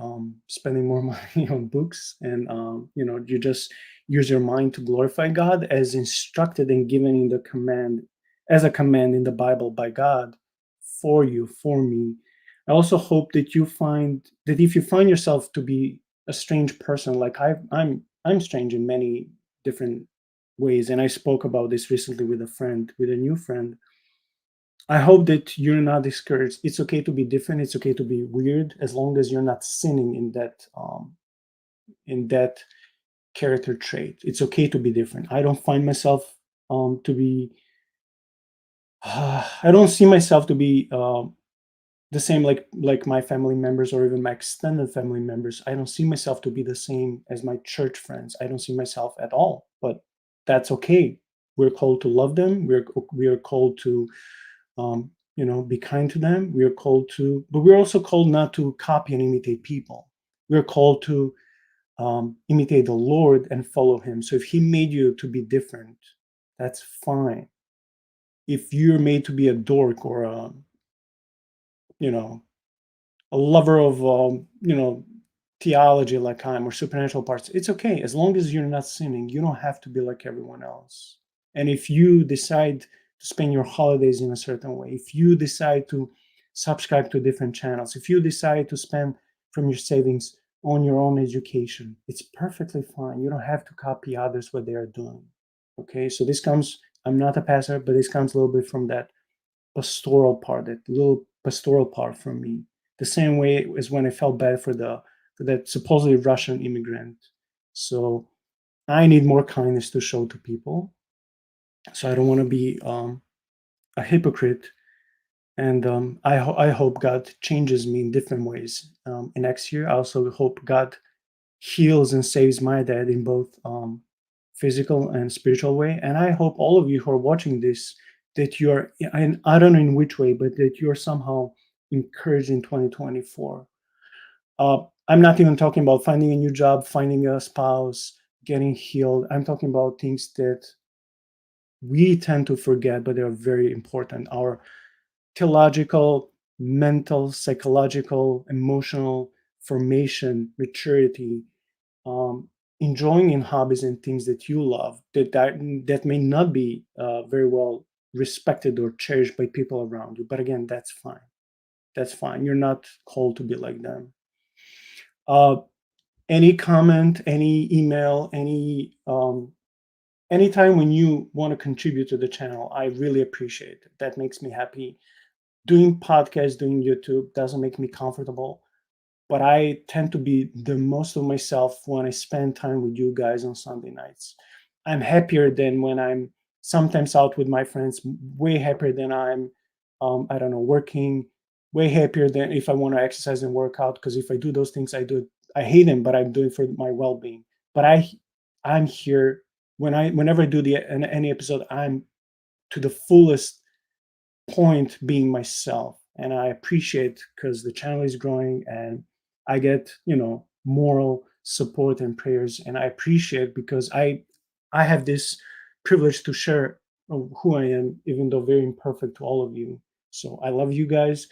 spending more money on books and, you just use your mind to glorify God as instructed and given in the command, as a command in the Bible by God for you, for me. I also hope that you find that if you find yourself to be a strange person, like I'm strange in many different ways. And I spoke about this recently with a friend, with a new friend. I hope that you're not discouraged. It's okay to be different. It's okay to be weird, as long as you're not sinning in that character trait. It's okay to be different. I don't find myself to be. I don't see myself to be the same like my family members or even my extended family members. I don't see myself to be the same as my church friends. I don't see myself at all. But that's okay. We're called to love them. We are called to be kind to them. We are called to, but we're also called not to copy and imitate people. We're called to imitate the Lord and follow Him. So if He made you to be different, that's fine. If you're made to be a dork or you know, a lover of theology like I am or supernatural parts, it's okay as long as you're not sinning. You don't have to be like everyone else. And if you decide to spend your holidays in a certain way, if you decide to subscribe to different channels, if you decide to spend from your savings on your own education, it's perfectly fine. You don't have to copy others what they are doing. Okay, so this comes, I'm not a pastor, but this comes a little bit from that pastoral part, that little pastoral part from me. The same way as when I felt bad for that supposedly Russian immigrant. So I need more kindness to show to people. So I don't want to be a hypocrite. And I hope God changes me in different ways. In next year, I also hope God heals and saves my dad in both physical and spiritual way. And I hope all of you who are watching this, that you're, and I don't know in which way, but that you're somehow encouraged in 2024. I'm not even talking about finding a new job, finding a spouse, getting healed. I'm talking about things that we tend to forget, but they are very important. Our theological, mental, psychological, emotional formation, maturity, um, enjoying in hobbies and things that you love that may not be very well respected or cherished by people around you. But again, that's fine. That's fine. You're not called to be like them. Uh, any comment, any email, anytime when you want to contribute to the channel, I really appreciate it. That makes me happy. Doing podcasts, doing YouTube doesn't make me comfortable, but I tend to be the most of myself when I spend time with you guys on Sunday nights. I'm happier than when I'm sometimes out with my friends, way happier than I'm, I don't know, working, way happier than if I want to exercise and work out. Because if I do those things, I hate them, but I'm doing for my well-being. But I'm here whenever I do any episode, I'm to the fullest point being myself. And I appreciate because the channel is growing and I get, moral support and prayers, and I appreciate, because I have this privilege to share who I am, even though very imperfect to all of you. So I love you guys.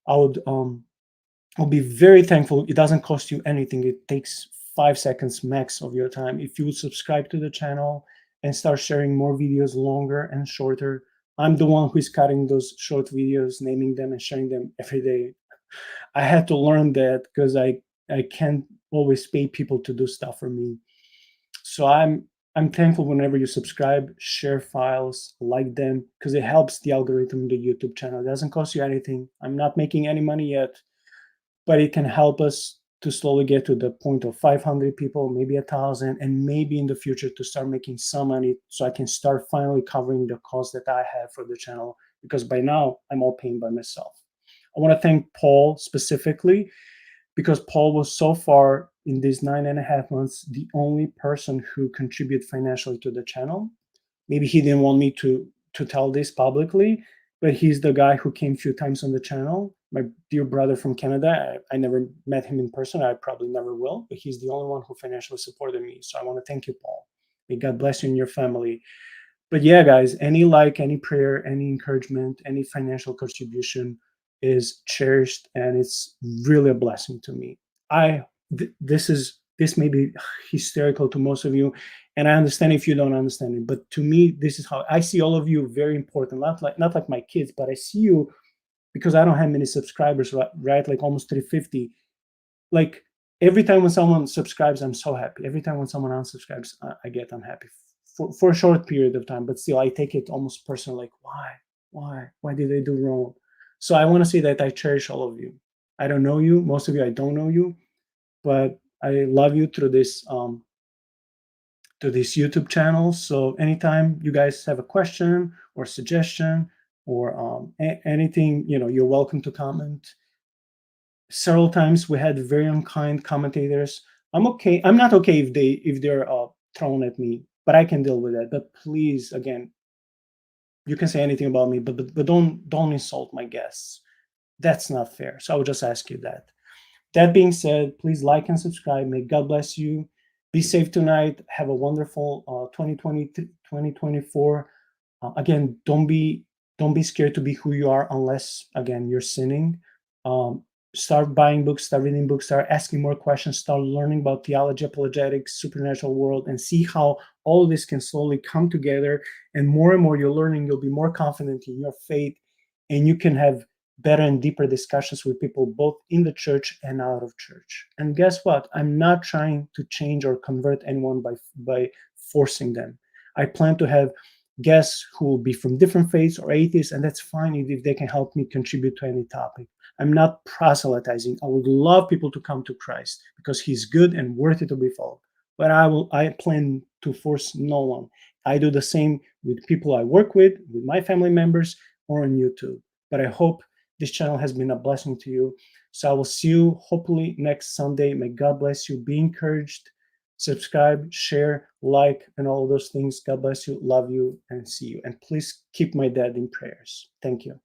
I would I'll be very thankful. It doesn't cost you anything. It takes 5 seconds max of your time. If you would subscribe to the channel and start sharing more videos, longer and shorter. I'm the one who's cutting those short videos, naming them and sharing them every day. I had to learn that because I can't always pay people to do stuff for me. So I'm thankful whenever you subscribe, share files, like them, because it helps the algorithm in the YouTube channel. It doesn't cost you anything. I'm not making any money yet, but it can help us to slowly get to the point of 500 people, maybe 1,000, and maybe in the future to start making some money, so I can start finally covering the cost that I have for the channel, because by now I'm all paying by myself. I want to thank Paul specifically, because Paul was so far in these 9.5 months the only person who contributed financially to the channel. Maybe he didn't want me to tell this publicly, but he's the guy who came a few times on the channel. My dear brother from Canada. I never met him in person. I probably never will, but he's the only one who financially supported me. So I want to thank you, Paul. May God bless you and your family. But yeah, guys, any like, any prayer, any encouragement, any financial contribution is cherished, and it's really a blessing to me. This may be hysterical to most of you, and I understand if you don't understand it, but to me, this is how I see all of you very important. Not like my kids, but I see you because I don't have many subscribers, right? Like almost 350. Like every time when someone subscribes, I'm so happy. Every time when someone unsubscribes, I get unhappy for a short period of time. But still, I take it almost personal. Like, why did I do wrong? So I want to say that I cherish all of you. I don't know you. Most of you, I don't know you, but I love you through this to this YouTube channel. So anytime you guys have a question or suggestion or anything, you're welcome to comment. Several times we had very unkind commentators. I'm not okay if they're thrown at me, but I can deal with that. But please, again, you can say anything about me, but don't insult my guests. That's not fair. So I would just ask you that. That being said, please like and subscribe. May God bless you. Be safe tonight. Have a wonderful 2020 2024. Again, don't be scared to be who you are, unless again you're sinning. Um, Start buying books, start reading books, start asking more questions, start learning about theology, apologetics, supernatural world, and see how all this can slowly come together. And more you're learning, you'll be more confident in your faith, and you can have better and deeper discussions with people both in the church and out of church. And guess what? I'm not trying to change or convert anyone by forcing them. I plan to have guests who will be from different faiths or atheists, and that's fine if they can help me contribute to any topic. I'm not proselytizing. I would love people to come to Christ because he's good and worthy to be followed. But I plan to force no one. I do the same with people I work with my family members, or on YouTube. But I hope this channel has been a blessing to you. So I will see you hopefully next Sunday. May God bless you. Be encouraged. Subscribe, share, like, and all those things. God bless you. Love you, and see you. And please keep my dad in prayers. Thank you.